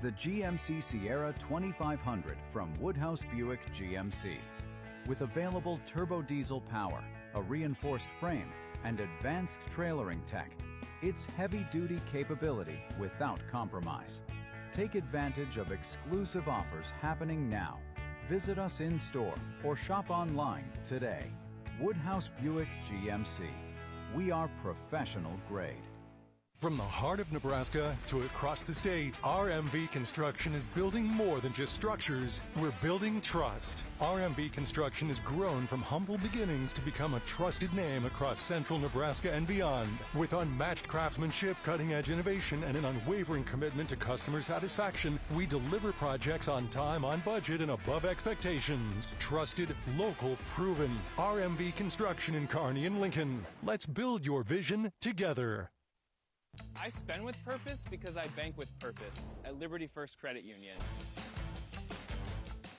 the GMC Sierra 2500 from Woodhouse Buick GMC. With available turbo diesel power, a reinforced frame, and advanced trailering tech, it's heavy-duty capability without compromise. Take advantage of exclusive offers happening now. Visit us in-store or shop online today. Woodhouse Buick GMC. We are professional grade. From the heart of Nebraska to across the state, RMV Construction is building more than just structures. We're building trust. RMV Construction has grown from humble beginnings to become a trusted name across central Nebraska and beyond. With unmatched craftsmanship, cutting-edge innovation, and an unwavering commitment to customer satisfaction, we deliver projects on time, on budget, and above expectations. Trusted, local, proven. RMV Construction in Kearney and Lincoln. Let's build your vision together. I spend with purpose because I bank with purpose at Liberty First Credit Union.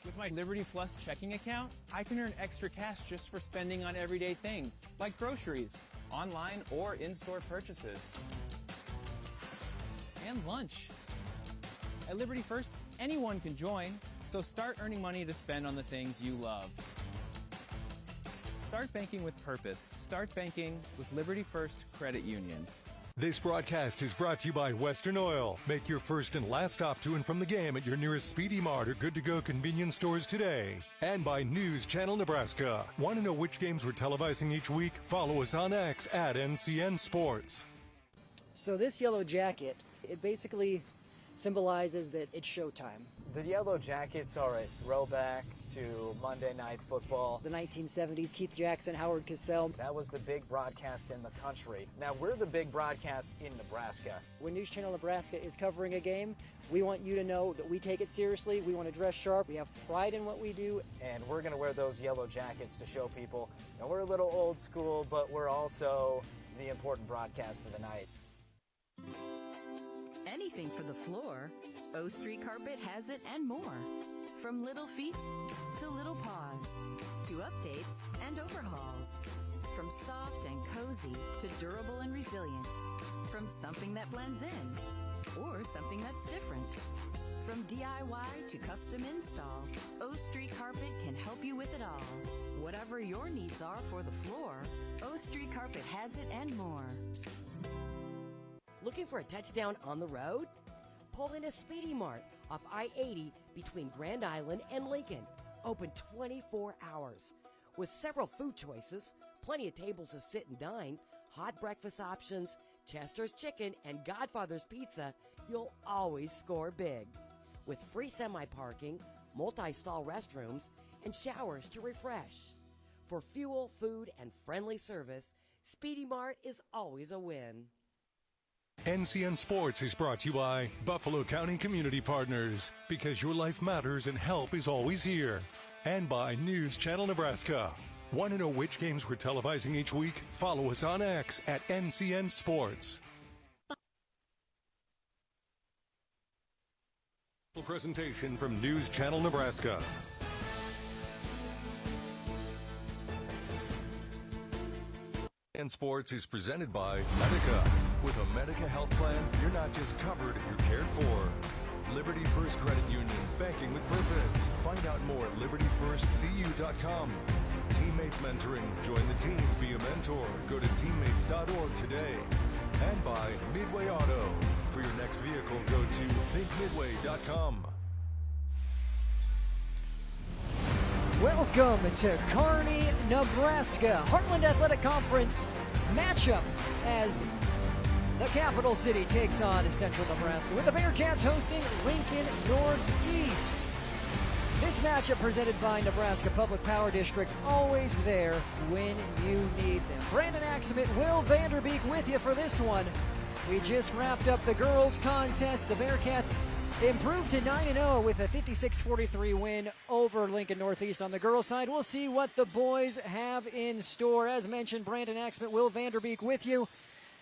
With my Liberty Plus checking account, I can earn extra cash just for spending on everyday things, like groceries, online or in-store purchases, and lunch. At Liberty First, anyone can join, so start earning money to spend on the things you love. Start banking with purpose. Start banking with Liberty First Credit Union. This broadcast is brought to you by Western Oil. Make your first and last stop to and from the game at your nearest Speedy Mart or good-to-go convenience stores today. And by News Channel Nebraska. Want to know which games we're televising each week? Follow us on X at NCN Sports. So this yellow jacket, it basically symbolizes that it's showtime. The Yellow Jackets are a throwback to Monday Night Football. The 1970s, Keith Jackson, Howard Cosell. That was the big broadcast in the country. Now we're the big broadcast in Nebraska. When News Channel Nebraska is covering a game, we want you to know that we take it seriously. We want to dress sharp. We have pride in what we do. And we're going to wear those yellow jackets to show people that we're a little old school, but we're also the important broadcast of the night. Anything for the floor, O Street Carpet has it and more. From little feet to little paws, to updates and overhauls. From soft and cozy to durable and resilient. From something that blends in or something that's different. From DIY to custom install, O Street Carpet can help you with it all. Whatever your needs are for the floor, O Street Carpet has it and more. Looking for a touchdown on the road? Pull into Speedy Mart off I-80 between Grand Island and Lincoln. Open 24 hours. With several food choices, plenty of tables to sit and dine, hot breakfast options, Chester's Chicken, and Godfather's Pizza, you'll always score big. With free semi-parking, multi-stall restrooms, and showers to refresh. For fuel, food, and friendly service, Speedy Mart is always a win. NCN Sports is brought to you by Buffalo County Community Partners, because your life matters and help is always here. And by News Channel Nebraska. Want to know which games we're televising each week? Follow us on X at NCN Sports. Presentation from News Channel Nebraska. And Sports is presented by Medica. With a Medica health plan, you're not just covered, you're cared for. Liberty First Credit Union, banking with purpose. Find out more at libertyfirstcu.com. Teammates Mentoring. Join the team, be a mentor. Go to teammates.org today. And by Midway Auto. For your next vehicle, go to thinkmidway.com. Welcome to Kearney, Nebraska. Heartland Athletic Conference matchup as the capital city takes on Central Nebraska with the Bearcats hosting Lincoln Northeast. This matchup presented by Nebraska Public Power District, always there when you need them. Brandon Axelman, Will Vanderbeek with you for this one. We just wrapped up the girls contest. The Bearcats improved to 9-0 with a 56-43 win over Lincoln Northeast on the girls' side. We'll see what the boys have in store. As mentioned, Brandon Axelman, Will Vanderbeek with you.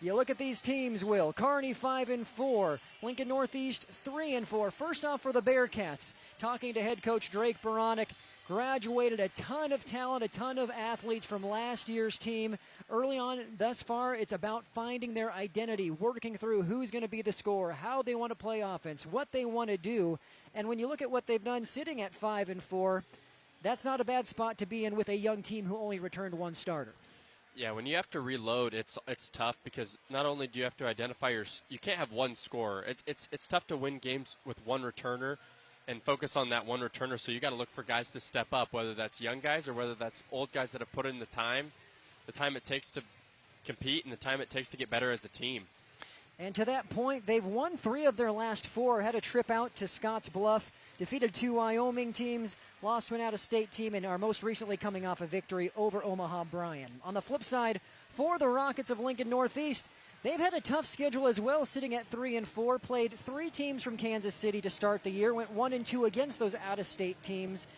You look at these teams, Will. Kearney 5-4, Lincoln Northeast 3-4. First off for the Bearcats, talking to head coach Drake Baranek, graduated a ton of talent, a ton of athletes from last year's team. Early on, thus far, it's about finding their identity, working through who's going to be the scorer, how they want to play offense, what they want to do. And when you look at what they've done sitting at 5-4, that's not a bad spot to be in with a young team who only returned one starter. Yeah, when you have to reload, it's tough because not only do you have to identify you can't have one scorer. It's tough to win games with one returner and focus on that one returner. So you got to look for guys to step up, whether that's young guys or whether that's old guys that have put in the time it takes to compete and the time it takes to get better as a team. And to that point, they've won 3 of their last 4, had a trip out to Scotts Bluff, defeated 2 Wyoming teams, lost to an out-of-state team, and are most recently coming off a victory over Omaha Bryan. On the flip side, for the Rockets of Lincoln Northeast, they've had a tough schedule as well, sitting at 3-4, played 3 teams from Kansas City to start the year, went 1-2 against those out-of-state teams,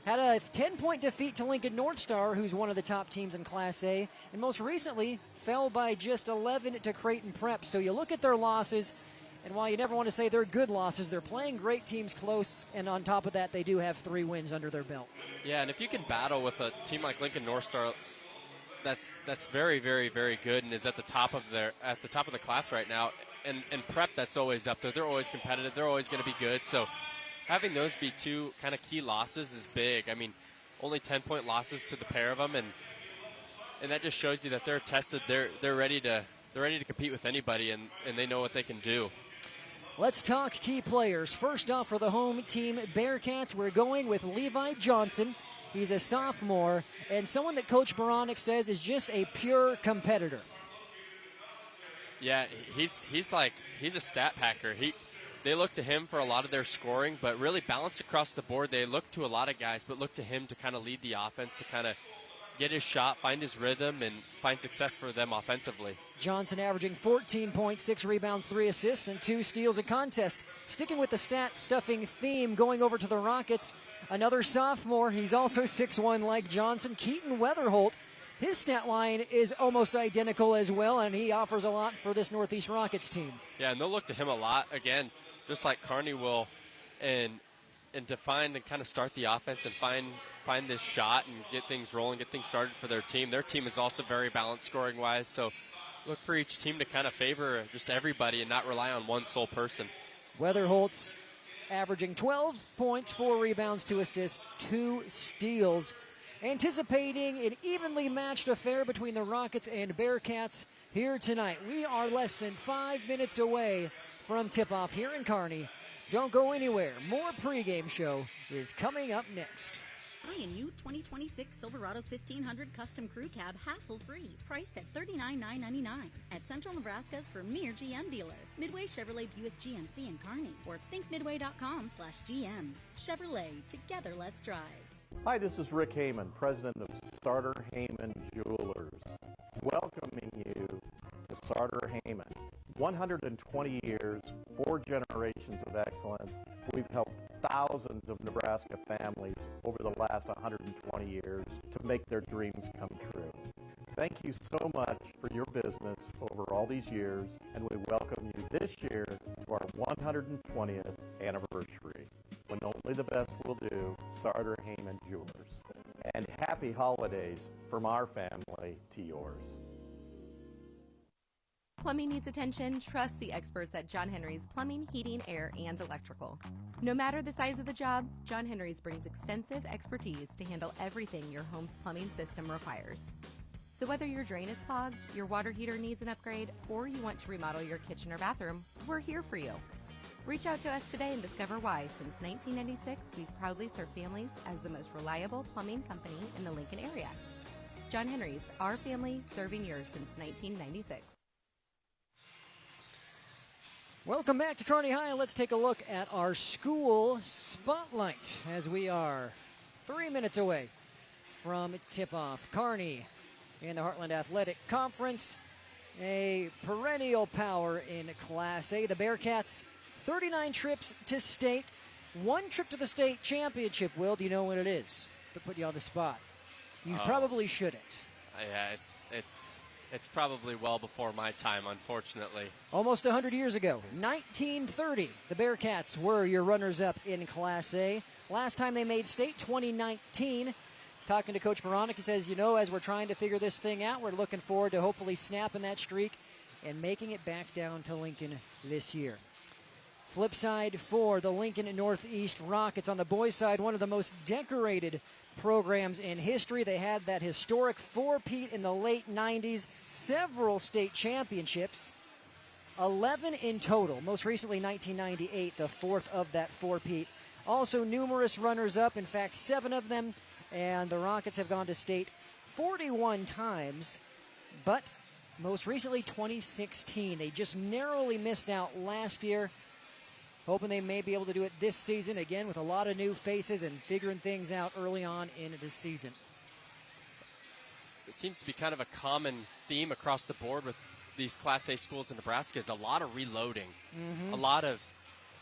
had a 10-point defeat to Lincoln North Star, who's one of the top teams in Class A, and most recently fell by just 11 to Creighton Prep. So you look at their losses, and while you never want to say they're good losses, they're playing great teams close, and on top of that, they do have 3 wins under their belt. Yeah, and if you can battle with a team like Lincoln North Star, that's very, very, very good, and is at the top of the class right now. And Prep, that's always up there. They're always competitive. They're always going to be good. So having those be 2 kind of key losses is big. I mean, only 10-point losses to the pair of them, and that just shows you that they're tested. They're ready to compete with anybody, and they know what they can do. Let's talk key players. First off, for the home team Bearcats, we're going with Levi Johnson. He's a sophomore, and someone that Coach Baranek says is just a pure competitor. Yeah, he's a stat packer. They look to him for a lot of their scoring, but really balanced across the board. They look to a lot of guys, but look to him to kind of lead the offense, to kind of get his shot, find his rhythm, and find success for them offensively. Johnson averaging 14 points, 6 rebounds, 3 assists, and 2 steals a contest. Sticking with the stat-stuffing theme, going over to the Rockets, another sophomore. He's also 6'1" like Johnson, Keaton Weatherholt. His stat line is almost identical as well, and he offers a lot for this Northeast Rockets team. Yeah, and they'll look to him a lot, again, just like Kearney will, and to find and kind of start the offense and find this shot and get things rolling, get things started for their team. Their team is also very balanced scoring-wise, so look for each team to kind of favor just everybody and not rely on one sole person. Weatherholt's averaging 12 points, 4 rebounds, 2 assists, 2 steals. Anticipating an evenly matched affair between the Rockets and Bearcats here tonight. We are less than 5 minutes away from tip-off here in Kearney. Don't go anywhere. More pregame show is coming up next. Buy a new 2026 Silverado 1500 Custom Crew Cab hassle-free, priced at $39,999 at Central Nebraska's premier GM dealer, Midway Chevrolet Buick GMC in Kearney, or thinkmidway.com/GM. Chevrolet, together let's drive. Hi, this is Rick Heyman, president of Sartor Heyman Jewelers, welcoming you to Sartor Heyman. 120 years, 4 generations of excellence. We've helped thousands of Nebraska families over the last 120 years to make their dreams come true. Thank you so much for your business over all these years, and we welcome you this year to our 120th anniversary. When only the best will do, Sartor Heyman Jewelers. And happy holidays from our family to yours. Plumbing needs attention? Trust the experts at John Henry's Plumbing, Heating, Air, and Electrical. No matter the size of the job, John Henry's brings extensive expertise to handle everything your home's plumbing system requires. So whether your drain is clogged, your water heater needs an upgrade, or you want to remodel your kitchen or bathroom, we're here for you. Reach out to us today and discover why, since 1996, we've proudly served families as the most reliable plumbing company in the Lincoln area. John Henry's, our family serving yours since 1996. Welcome back to Kearney High. Let's take a look at our school spotlight as we are 3 minutes away from tip-off. Kearney in the Heartland Athletic Conference, a perennial power in Class A. The Bearcats, 39 trips to state, 1 trip to the state championship. Will, do you know what it is? To put you on the spot. You probably shouldn't. Yeah, it's It's probably well before my time, unfortunately. Almost 100 years ago, 1930, the Bearcats were your runners-up in Class A. Last time they made state, 2019. Talking to Coach Moronic, he says, as we're trying to figure this thing out, we're looking forward to hopefully snapping that streak and making it back down to Lincoln this year. Flip side for the Lincoln Northeast Rockets. On the boys' side, one of the most decorated programs in history. They had that historic four-peat in the late 90s, several state championships, 11 in total. Most recently, 1998, the fourth of that four-peat. Also numerous runners-up, in fact, 7 of them. And the Rockets have gone to state 41 times, but most recently 2016. They just narrowly missed out last year. Hoping they may be able to do it this season, again, with a lot of new faces and figuring things out early on in the season. It seems to be kind of a common theme across the board with these Class A schools in Nebraska is a lot of reloading. A lot of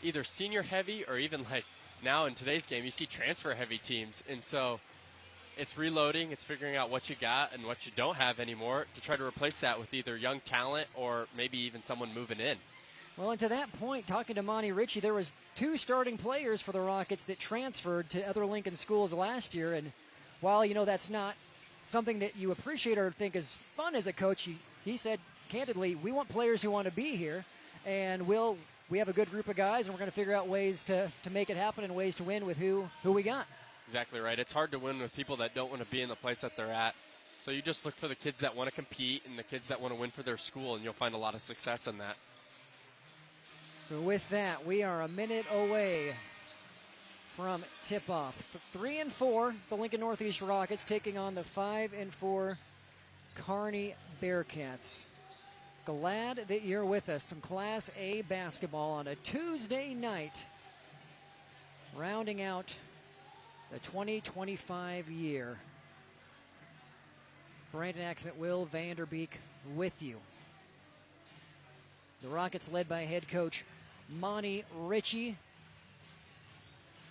either senior heavy or even like now in today's game, you see transfer heavy teams. And so it's reloading, it's figuring out what you got and what you don't have anymore to try to replace that with either young talent or maybe even someone moving in. Well, and to that point, talking to Monty Ritchie, there was 2 starting players for the Rockets that transferred to other Lincoln schools last year. And while, that's not something that you appreciate or think is fun as a coach, he said, candidly, we want players who want to be here. And we have a good group of guys, and we're going to figure out ways to make it happen and ways to win with who we got. Exactly right. It's hard to win with people that don't want to be in the place that they're at. So you just look for the kids that want to compete and the kids that want to win for their school, and you'll find a lot of success in that. So with that, we are a minute away from tip-off. 3-4, the Lincoln Northeast Rockets taking on the 5-4 Kearney Bearcats. Glad that you're with us. Some Class A basketball on a Tuesday night, rounding out the 2025 year. Brandon Axman, Will Vanderbeek with you. The Rockets led by head coach Monty Ritchie.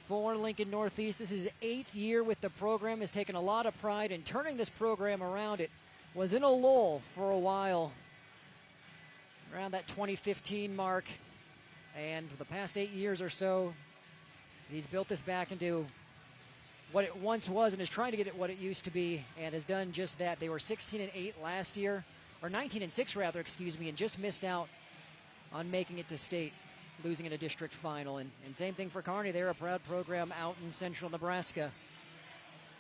For Lincoln Northeast, this is his 8th year with the program. Has taken a lot of pride in turning this program around. It was in a lull for a while, around that 2015 mark. And for the past 8 years or so, he's built this back into what it once was and is trying to get it what it used to be, and has done just that. They were 16-8 last year, or 19-6 rather, and just missed out on making it to state, losing in a district final. And same thing for Kearney. They're a proud program out in central Nebraska.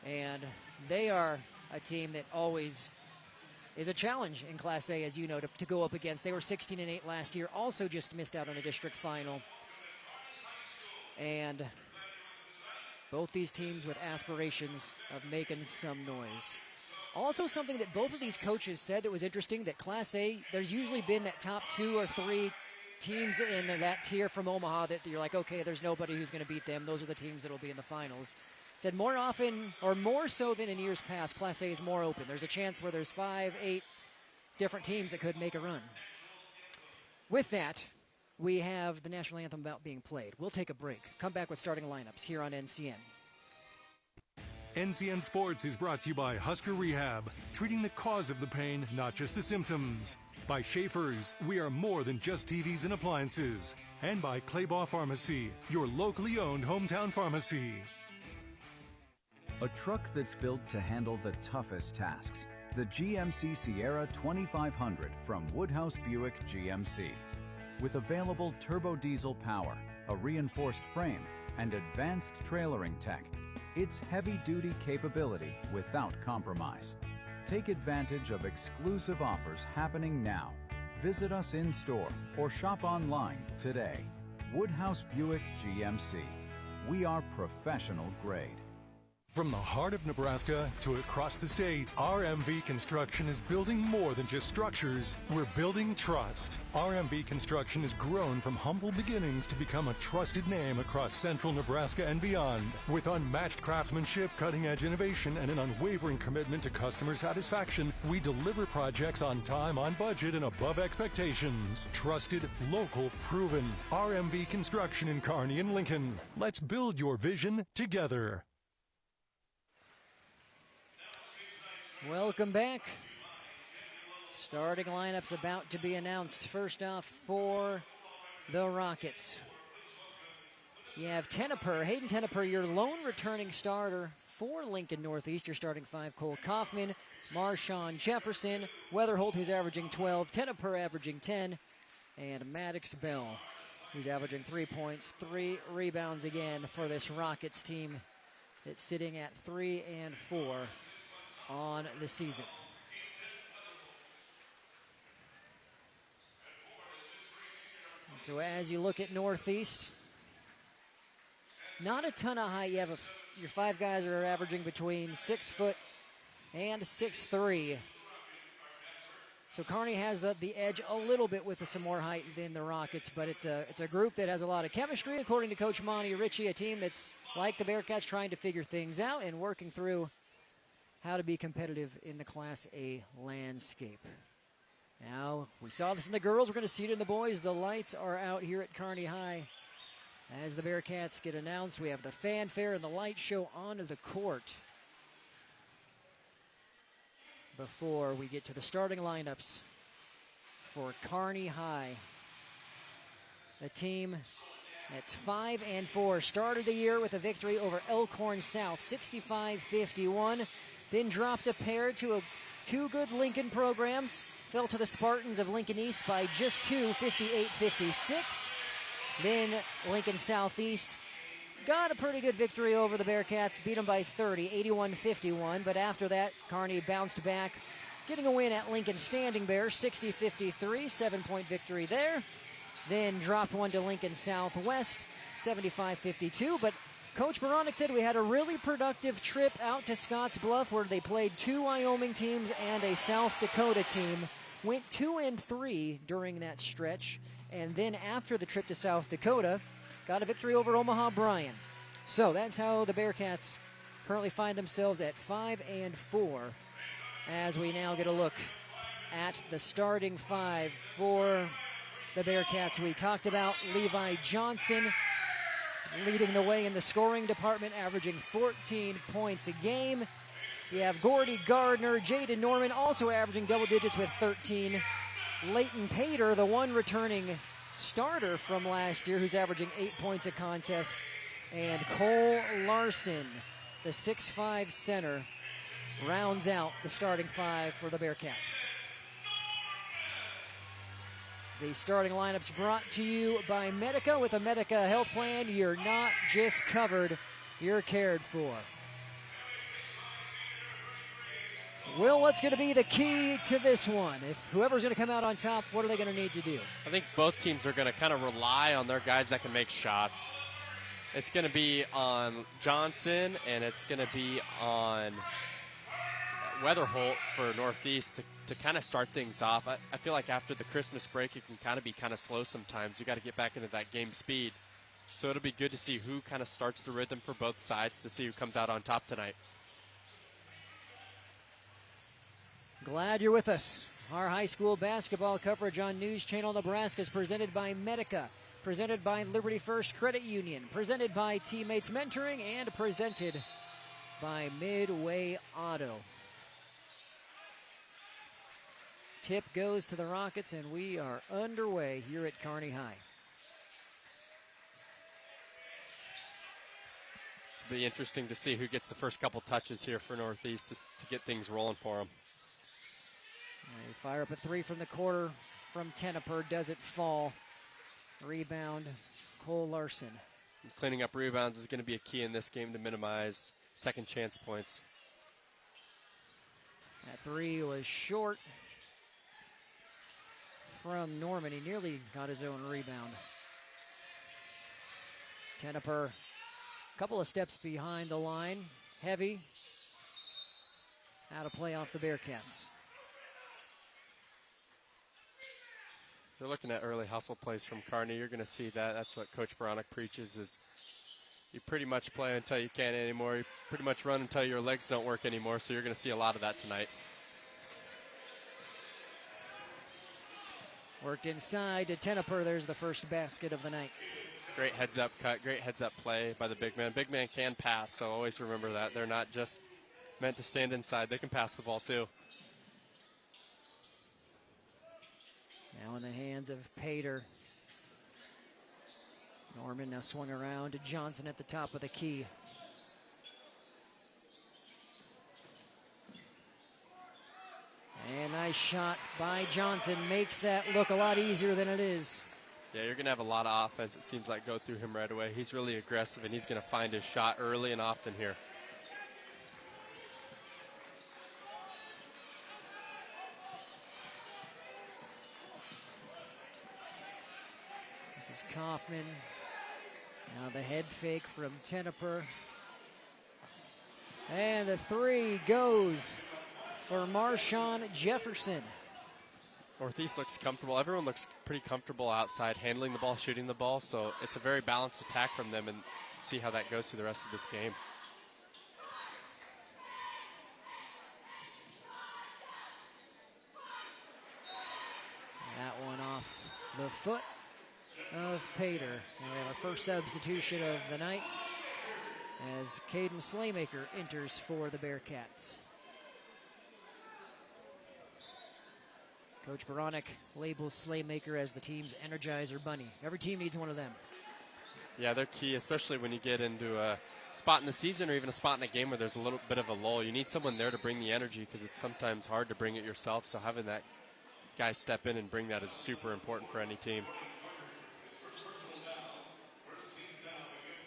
And they are a team that always is a challenge in Class A, as you know, to go up against. They were 16-8 last year, also just missed out on a district final. And both these teams with aspirations of making some noise. Also, something that both of these coaches said that was interesting, that Class A, there's usually been that top 2 or 3 teams in that tier from Omaha that you're like, okay, there's nobody who's going to beat them. Those are the teams that will be in the finals. Said more often, or more so than in years past, Class A is more open. There's a chance where there's 5, 8 different teams that could make a run. With that, we have the national anthem about being played. We'll take a break. Come back with starting lineups here on NCN. NCN Sports is brought to you by Husker Rehab, treating the cause of the pain, not just the symptoms. By Schaefer's, we are more than just TVs and appliances. And by Claybaugh Pharmacy, your locally owned hometown pharmacy. A truck that's built to handle the toughest tasks. The GMC Sierra 2500 from Woodhouse Buick GMC. With available turbo diesel power, a reinforced frame, and advanced trailering tech, it's heavy-duty capability without compromise. Take advantage of exclusive offers happening now. Visit us in-store or shop online today. Woodhouse Buick GMC. We are professional grade. From the heart of Nebraska to across the state, RMV Construction is building more than just structures. We're building trust. RMV Construction has grown from humble beginnings to become a trusted name across central Nebraska and beyond. With unmatched craftsmanship, cutting-edge innovation, and an unwavering commitment to customer satisfaction, we deliver projects on time, on budget, and above expectations. Trusted, local, proven. RMV Construction in Kearney and Lincoln. Let's build your vision together. Welcome back. Starting lineup's about to be announced. First off for the Rockets, you have Hayden Tenneper, your lone returning starter for Lincoln Northeast. Your starting five: Cole Kaufman, Marshawn Jefferson, Weatherholt, who's averaging 12, Tenneper averaging 10, and Maddox Bell, who's averaging 3 points, 3 rebounds again for this Rockets team. It's sitting at 3-4 on the season. So as you look at Northeast, not a ton of height. You have your 5 guys are averaging between 6 foot and 6'3". So Kearney has the edge a little bit with some more height than the Rockets, but it's a group that has a lot of chemistry, according to Coach Monty Ritchie, a team that's like the Bearcats, trying to figure things out and working through how to be competitive in the Class A landscape. Now, we saw this in the girls. We're going to see it in the boys. The lights are out here at Kearney High. As the Bearcats get announced, we have the fanfare and the light show onto the court before we get to the starting lineups for Kearney High. The team that's 5-4 started the year with a victory over Elkhorn South, 65-51. Then dropped a pair to two good Lincoln programs. Fell to the Spartans of Lincoln East by just 2, 58-56. Then Lincoln Southeast got a pretty good victory over the Bearcats, beat them by 30, 81-51. But after that, Kearney bounced back, getting a win at Lincoln Standing Bears, 60-53, 7-point victory there. Then dropped one to Lincoln Southwest, 75-52. But Coach Baranek said we had a really productive trip out to Scotts Bluff, where they played 2 Wyoming teams and a South Dakota team. Went 2-3 during that stretch. And then after the trip to South Dakota, got a victory over Omaha Bryan. So that's how the Bearcats currently find themselves at 5-4. As we now get a look at the starting 5 for the Bearcats. We talked about Levi Johnson leading the way in the scoring department, averaging 14 points a game. We have Gordy Gardner, Jaden Norman also averaging double digits with 13. Leighton Pater, the one returning starter from last year, who's averaging 8 points a contest. And Cole Larson, the 6'5 center, rounds out the starting 5 for the Bearcats. The starting lineups brought to you by Medica. With a Medica health plan, you're not just covered, you're cared for. Will, what's going to be the key to this one? If whoever's going to come out on top, what are they going to need to do? I think both teams are going to kind of rely on their guys that can make shots. It's going to be on Johnson, and it's going to be on Weatherholt for Northeast to kind of start things off. I feel like after the Christmas break, it can kind of be kind of slow sometimes. You got to get back into that game speed. So it'll be good to see who kind of starts the rhythm for both sides, to see who comes out on top tonight. Glad you're with us. Our high school basketball coverage on News Channel Nebraska is presented by Medica, presented by Liberty First Credit Union, presented by Teammates Mentoring, and presented by Midway Auto. Tip goes to the Rockets, and we are underway here at Kearney High. Be interesting to see who gets the first couple touches here for Northeast to get things rolling for them. They fire up a 3 from the quarter from Tenneper. Doesn't fall. Rebound, Cole Larson. Cleaning up rebounds is going to be a key in this game to minimize second chance points. That 3 was short from Norman. He nearly got his own rebound. Tenneper, a couple of steps behind the line. Heavy. Out of play off the Bearcats. They're looking at early hustle plays from Kearney. You're going to see that. That's what Coach Baranek preaches, is you pretty much play until you can't anymore. You pretty much run until your legs don't work anymore, so you're going to see a lot of that tonight. Worked inside to Tenneper. There's the first basket of the night. Great heads-up cut, great heads-up play by the big man. Big man can pass, so always remember that. They're not just meant to stand inside. They can pass the ball, too. Now in the hands of Pater. Norman now swung around to Johnson at the top of the key. And nice shot by Johnson. Makes that look a lot easier than it is. Yeah, you're going to have a lot of offense, it seems like, go through him right away. He's really aggressive, and he's going to find his shot early and often here. This is Kaufman. Now the head fake from Tenneper. And the three goes for Marshawn Jefferson. Northeast looks comfortable. Everyone looks pretty comfortable outside, handling the ball, shooting the ball. So it's a very balanced attack from them, and see how that goes through the rest of this game. That one off the foot of Pater. And we have our first substitution of the night as Caden Slaymaker enters for the Bearcats. Coach Baranek labels Slaymaker as the team's Energizer Bunny. Every team needs one of them. Yeah, they're key, especially when you get into a spot in the season or even a spot in a game where there's a little bit of a lull. You need someone there to bring the energy because it's sometimes hard to bring it yourself. So having that guy step in and bring that is super important for any team.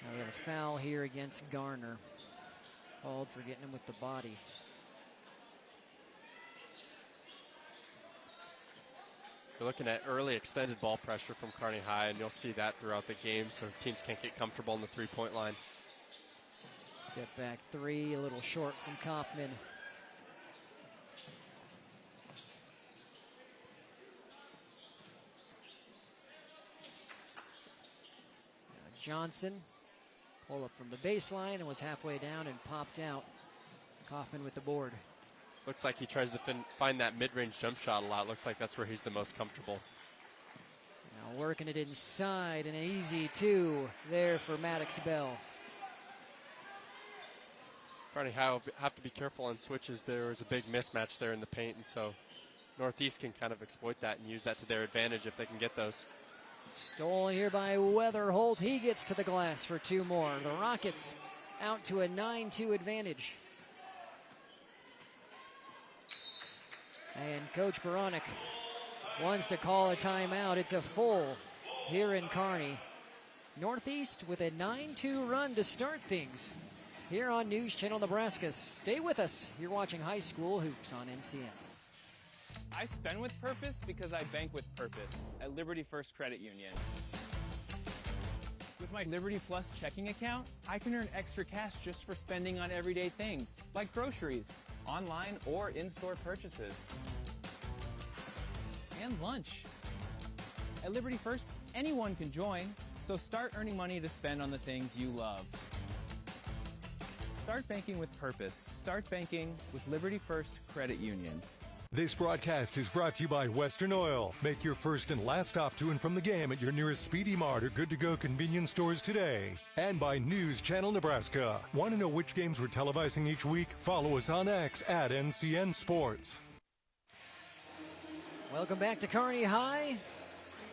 Now we have a foul here against Garner. Called for getting him with the body. You're looking at early extended ball pressure from Kearney High, and you'll see that throughout the game, so teams can't get comfortable on the three-point line. Step back three, a little short from Kaufman. Now Johnson, pull up from the baseline and was halfway down and popped out. Kaufman with the board. Looks like he tries to find that mid-range jump shot a lot. Looks like that's where he's the most comfortable. Now working it inside, and an easy two there for Maddox Bell. Kearney High will have to be careful on switches. There was a big mismatch there in the paint, and so Northeast can kind of exploit that and use that to their advantage if they can get those. Stolen here by Weatherholt. He gets to the glass for two more. The Rockets out to a 9-2 advantage. And Coach Baranek wants to call a timeout. It's a full here in Kearney. Northeast with a 9-2 run to start things here on News Channel Nebraska. Stay with us. You're watching High School Hoops on NCN. I spend with purpose because I bank with purpose at Liberty First Credit Union. With my Liberty Plus checking account, I can earn extra cash just for spending on everyday things, like groceries, online or in-store purchases, and lunch. At Liberty First, anyone can join, so start earning money to spend on the things you love. Start banking with purpose. Start banking with Liberty First Credit Union. This broadcast is brought to you by Western Oil. Make your first and last stop to and from the game at your nearest Speedy Mart or good-to-go convenience stores today. And by News Channel Nebraska. Want to know which games we're televising each week? Follow us on X at NCN Sports. Welcome back to Kearney High.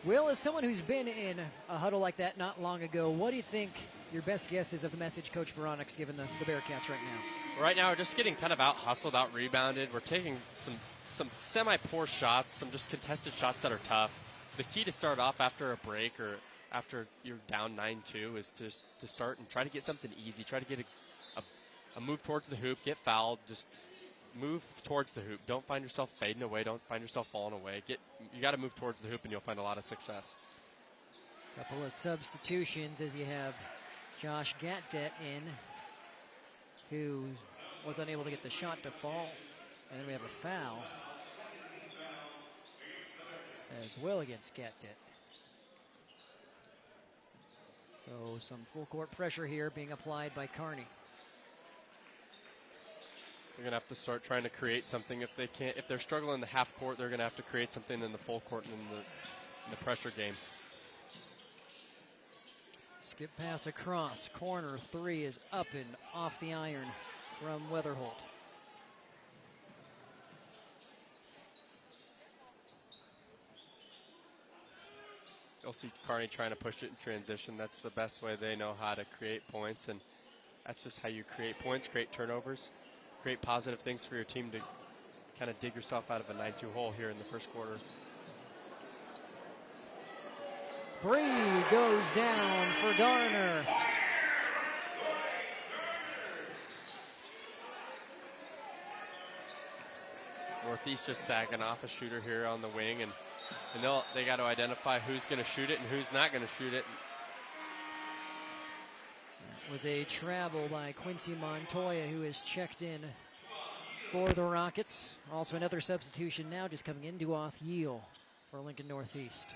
Will, as someone who's been in a huddle like that not long ago, what do you think your best guess is of the message Coach Baranek's given the Bearcats right now? Right now, we're just getting kind of out-hustled, out-rebounded. We're taking some semi-poor shots, some just contested shots that are tough. The key to start off after a break or after you're down 9-2 is just to start and try to get something easy. Try to get a move towards the hoop, get fouled, just move towards the hoop. Don't find yourself fading away. Don't find yourself falling away. You got to move towards the hoop, and you'll find a lot of success. Couple of substitutions as you have Josh Gatdet in, who was unable to get the shot to fall. And then we have a foul as well against Gatdet. So some full court pressure here being applied by Kearney. They're going to have to start trying to create something. If they're struggling in the half court, they're going to have to create something in the full court and in the pressure game. Skip pass across. Corner three is up and off the iron from Weatherholt. you'll see Kearney trying to push it in transition. That's the best way they know how to create points, and that's just how you create points, create turnovers, create positive things for your team to kind of dig yourself out of a 9-2 hole here in the first quarter. 3 goes down for Garner. Northeast just sagging off a shooter here on the wing, and they got to identify who's going to shoot it and who's not going to shoot it. That was a travel by Quincy Montoya, who is checked in for the Rockets. Also another substitution now just coming in, Duoth Yeel for Lincoln Northeast.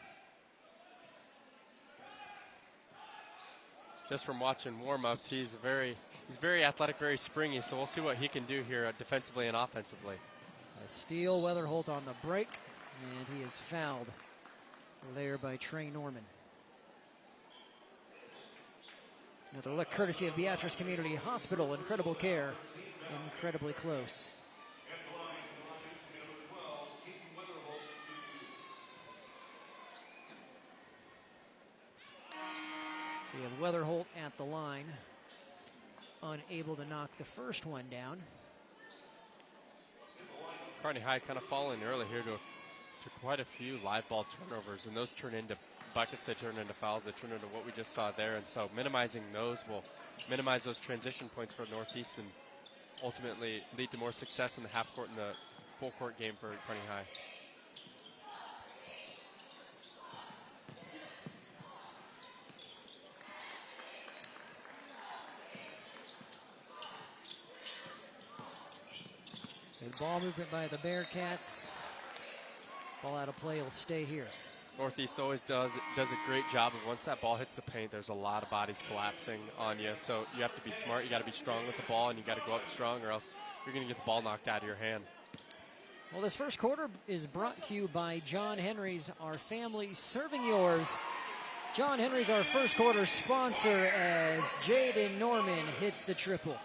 Just from watching warm-ups, he's very athletic, very springy, so we'll see what he can do here defensively and offensively. A steal, Weatherholt on the break, and he is fouled there by Trey Norman. Another look courtesy of Beatrice Community Hospital. Incredible care, incredibly close. So you have Weatherholt at the line, unable to knock the first one down. Kearney High kind of falling early here to quite a few live ball turnovers, and those turn into buckets, they turn into fouls, they turn into what we just saw there, and so minimizing those will minimize those transition points for Northeast and ultimately lead to more success in the half court and the full court game for Kearney High. Good ball movement by the Bearcats. Ball out of play will stay here. Northeast always does a great job of once that ball hits the paint, there's a lot of bodies collapsing on you. So you have to be smart, you got to be strong with the ball, and you got to go up strong or else you're going to get the ball knocked out of your hand. Well, this first quarter is brought to you by John Henry's, Our Family Serving Yours. John Henry's our first quarter sponsor as Jaden Norman hits the triple.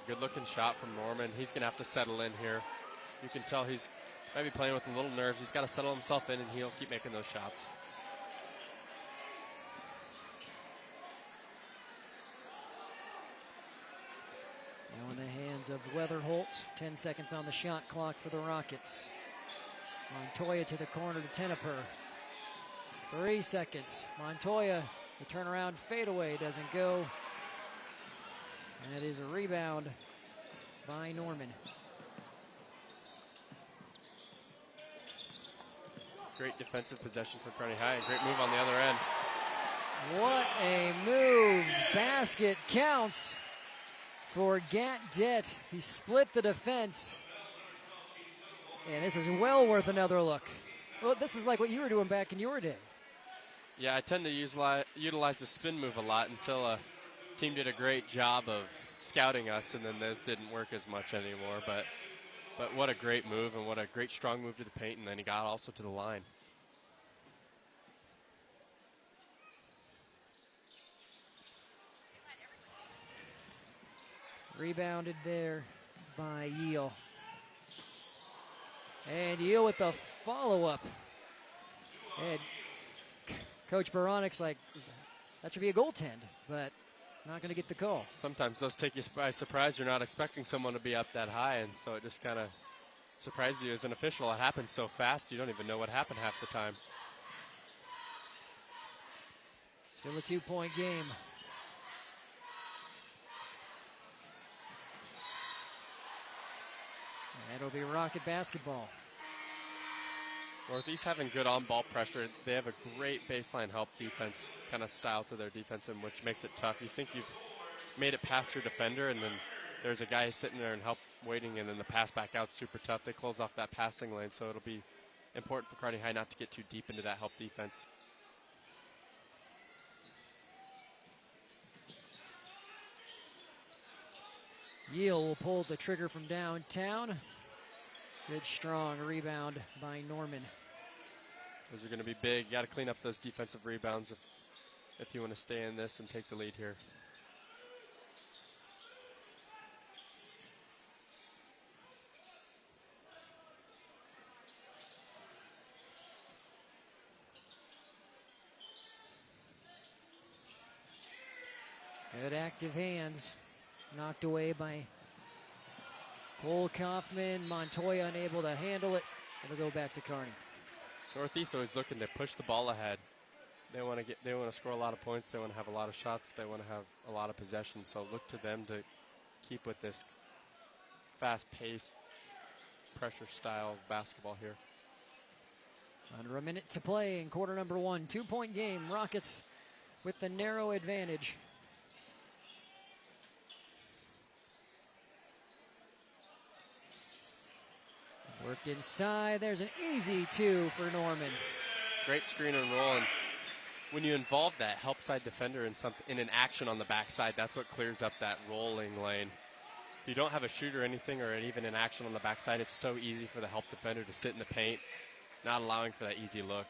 Good looking shot from Norman. He's going to have to settle in here. You can tell he's maybe playing with a little nerves. He's got to settle himself in, and he'll keep making those shots. Now in the hands of Weatherholt. 10 seconds on the shot clock for the Rockets. Montoya to the corner to Tenneper. 3 seconds. Montoya, the turnaround fadeaway doesn't go. And it is a rebound by Norman. Great defensive possession for Kearney High. Great move on the other end. What a move. Basket counts for Gat Det. He split the defense. And this is well worth another look. Well, this is like what you were doing back in your day. Yeah, I tend to utilize the spin move a lot until team did a great job of scouting us, and then this didn't work as much anymore. But what a great move, and what a great strong move to the paint, and then he got also to the line. Rebounded there by Yeel. And Yeel with the follow-up. And Coach Baronic's like, that should be a goaltend, but not going to get the call. Sometimes those take you by surprise. You're not expecting someone to be up that high, and so it just kind of surprises you as an official. It happens so fast, you don't even know what happened half the time. Still a 2-point game. It'll be Rocket basketball. Northeast having good on-ball pressure. They have a great baseline help defense kind of style to their defense, and which makes it tough. You think you've made it past your defender, and then there's a guy sitting there and help waiting, and then the pass back out super tough. They close off that passing lane, so it'll be important for Kearney High not to get too deep into that help defense. Yeel will pull the trigger from downtown. Good strong rebound by Norman. Those are going to be big. You got to clean up those defensive rebounds if you want to stay in this and take the lead here. Good active hands. Knocked away by Cole Kaufman. Montoya unable to handle it. It'll go back to Kearney. Northeast always looking to push the ball ahead. They want to score a lot of points. They want to have a lot of shots. They want to have a lot of possession. So look to them to keep with this fast-paced, pressure style of basketball here. Under a minute to play in quarter number 1. 2-point game. Rockets with the narrow advantage. Worked inside. There's an easy 2 for Norman. Great screen and roll. And when you involve that help side defender in an action on the backside, that's what clears up that rolling lane. If you don't have a shoot or anything, or even an action on the backside, it's so easy for the help defender to sit in the paint, not allowing for that easy look.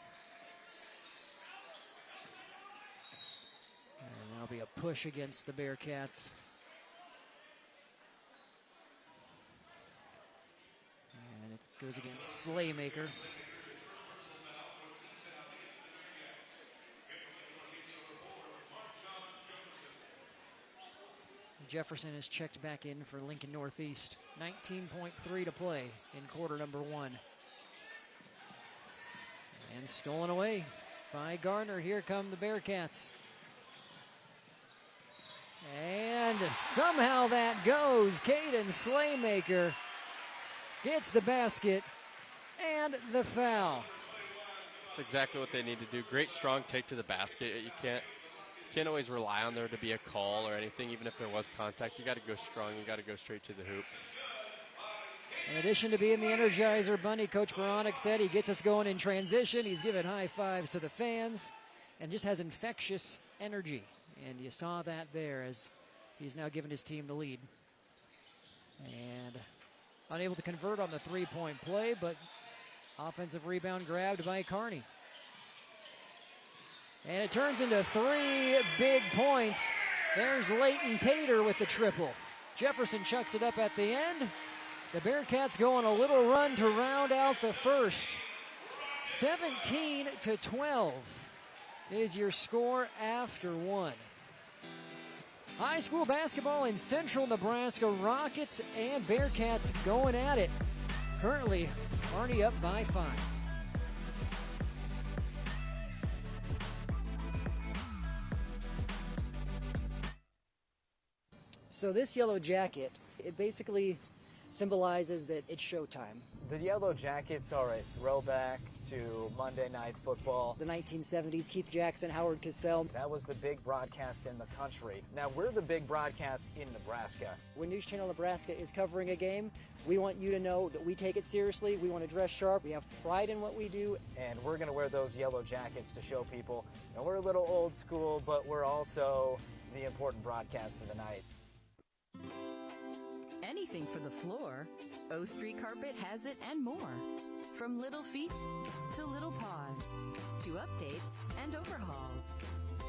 And that'll be a push against the Bearcats. And it goes against Slaymaker. Jefferson is checked back in for Lincoln Northeast. 19.3 to play in quarter number 1. And stolen away by Garner. Here come the Bearcats. And somehow that goes. Caden Slaymaker gets the basket and the foul. That's exactly what they need to do. Great strong take to the basket. You can't always rely on there to be a call or anything. Even if there was contact, you got to go strong. You got to go straight to the hoop. In addition to being the Energizer Bunny, Coach Baranek said he gets us going in transition. He's giving high fives to the fans and just has infectious energy. And you saw that there as he's now given his team the lead. And unable to convert on the three-point play, but offensive rebound grabbed by Kearney. And it turns into 3 big points. There's Leighton Pater with the triple. Jefferson chucks it up at the end. The Bearcats go on a little run to round out the first. 17-12 is your score after 1. High school basketball in central Nebraska. Rockets and Bearcats going at it. Currently, Kearney up by 5. So this yellow jacket, it basically symbolizes that it's showtime. The Yellow Jackets are a throwback to Monday Night Football. The 1970s, Keith Jackson, Howard Cosell. That was the big broadcast in the country. Now we're the big broadcast in Nebraska. When News Channel Nebraska is covering a game, we want you to know that we take it seriously. We want to dress sharp. We have pride in what we do. And we're going to wear those yellow jackets to show people, you know, we're a little old school, but we're also the important broadcast of the night. Anything for the floor, O Street Carpet has it and more. From little feet to little paws, to updates and overhauls.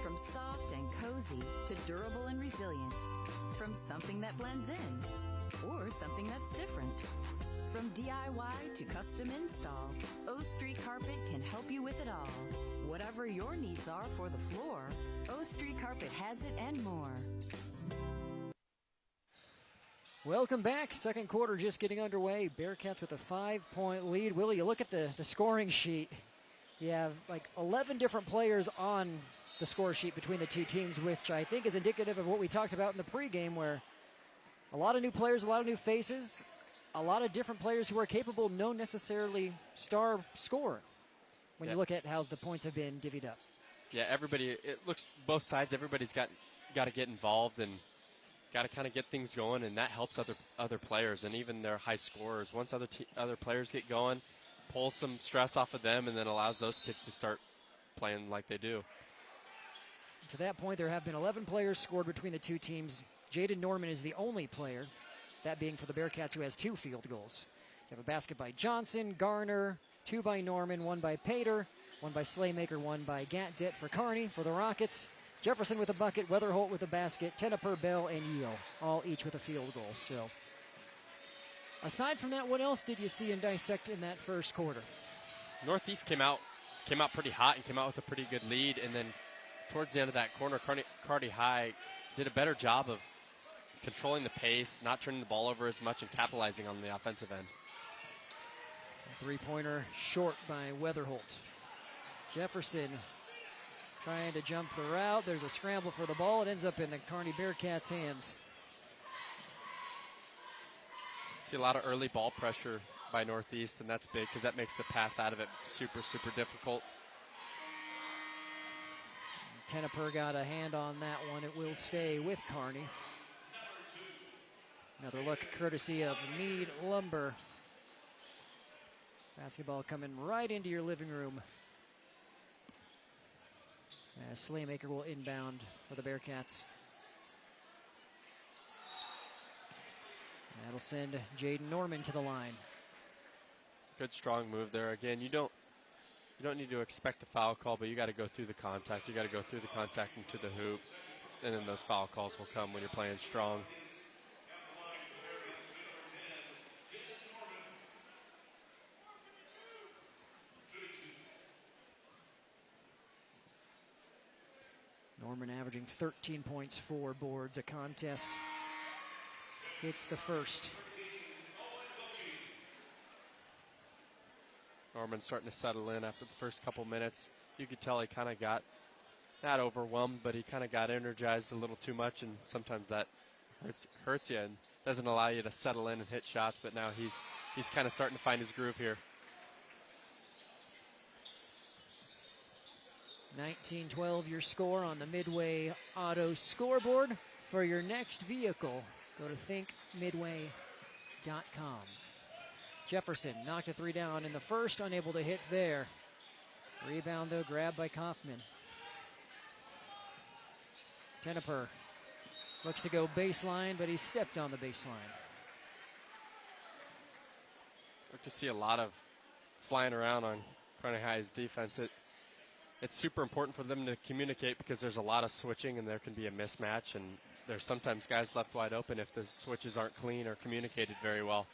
From soft and cozy to durable and resilient. From something that blends in or something that's different. From DIY to custom install, O Street Carpet can help you with it all. Whatever your needs are for the floor, O Street Carpet has it and more. Welcome back. Second quarter just getting underway. Bearcats with a 5-point lead. Willie, you look at the scoring sheet. You have like 11 different players on the score sheet between the two teams, which I think is indicative of what we talked about in the pregame, where a lot of new players, a lot of new faces, a lot of different players who are capable, no necessarily star scorer when you look at how the points have been divvied up. Yeah, everybody, it looks both sides, everybody's got to get involved and got to kind of get things going, and that helps other players and even their high scorers. Once other players get going, pulls some stress off of them and then allows those kids to start playing like they do. To that point, there have been 11 players scored between the two teams. Jaden Norman is the only player, that being for the Bearcats, who has 2 field goals. You have a basket by Johnson, Garner, 2 by Norman, 1 by Pater, 1 by Slaymaker, 1 by Gatdet for Kearney. For the Rockets, Jefferson with a bucket, Weatherholt with a basket, Tenneper, Bell, and Yeo, all each with a field goal. So, aside from that, what else did you see and dissect in that first quarter? Northeast came out pretty hot and came out with a pretty good lead, and then towards the end of that corner, Kearney High did a better job of controlling the pace, not turning the ball over as much, and capitalizing on the offensive end. Three-pointer short by Weatherholt. Jefferson trying to jump the route. There's a scramble for the ball. It ends up in the Kearney Bearcats' hands. See a lot of early ball pressure by Northeast, and that's big because that makes the pass out of it super, super difficult. Tenneper got a hand on that one. It will stay with Kearney. Another look courtesy of Meade Lumber. Basketball coming right into your living room. As Slaymaker will inbound for the Bearcats. That'll send Jaden Norman to the line. Good strong move there. Again, you don't need to expect a foul call, but you got to go through the contact. You got to go through the contact into the hoop, and then those foul calls will come when you're playing strong. Norman averaging 13 points, 4 boards. A contest hits the first. Norman's starting to settle in after the first couple minutes. You could tell he kind of got, not overwhelmed, but he kind of got energized a little too much, and sometimes that hurts you and doesn't allow you to settle in and hit shots, but now he's kind of starting to find his groove here. 19-12 your score on the Midway Auto scoreboard. For your next vehicle, go to thinkmidway.com. Jefferson knocked a three down in the first, unable to hit there. Rebound, though, grabbed by Kaufman. Tenneper looks to go baseline, but he stepped on the baseline. Look to see a lot of flying around on Kearney High's defense. It's super important for them to communicate because there's a lot of switching and there can be a mismatch, and there's sometimes guys left wide open if the switches aren't clean or communicated very well.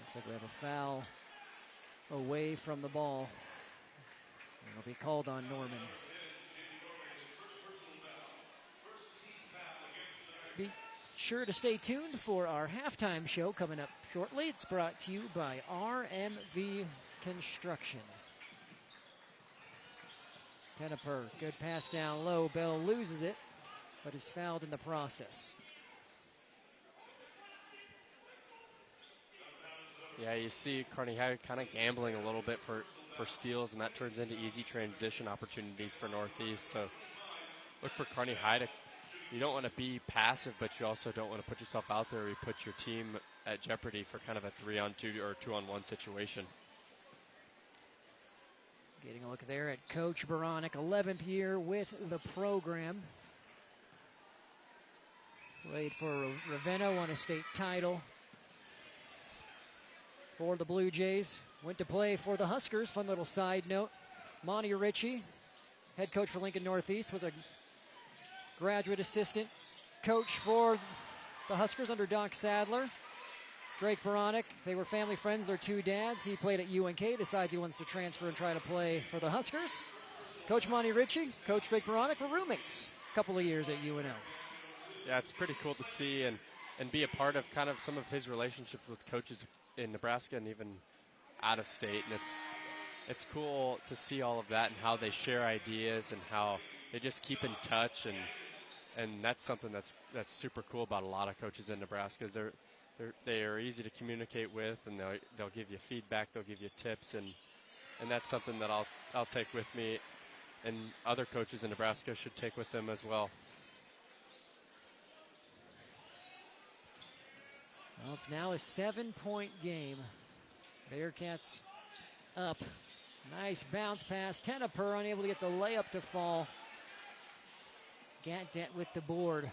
Looks like we have a foul away from the ball. It'll be called on Norman. Be sure to stay tuned for our halftime show coming up shortly. It's brought to you by RMV Construction. Tenneper, good pass down low. Bell loses it, but is fouled in the process. Yeah, you see Kearney High kind of gambling a little bit for steals, and that turns into easy transition opportunities for Northeast. So look for Kearney High to, you don't want to be passive, but you also don't want to put yourself out there or you put your team at jeopardy for kind of a 3-on-2 or 2-on-1 situation. Getting a look there at Coach Baranek, 11th year with the program. Played for Ravenna, won a state title for the Blue Jays. Went to play for the Huskers. Fun little side note. Monty Ritchie, head coach for Lincoln Northeast, was a graduate assistant coach for the Huskers under Doc Sadler. Drake Baranek, they were family friends, their two dads. He played at UNK, decides he wants to transfer and try to play for the Huskers. Coach Monty Ritchie, Coach Drake Baranek were roommates a couple of years at UNO. Yeah, it's pretty cool to see and be a part of kind of some of his relationships with coaches in Nebraska and even out of state. And it's cool to see all of that and how they share ideas and how they just keep in touch, and that's something that's super cool about a lot of coaches in Nebraska. Is they are easy to communicate with, and they'll give you feedback, they'll give you tips, and that's something that I'll take with me, and other coaches in Nebraska should take with them as well. Well, it's now a 7-point game. Bearcats up. Nice bounce pass. Tenneper unable to get the layup to fall. Gatzat with the board.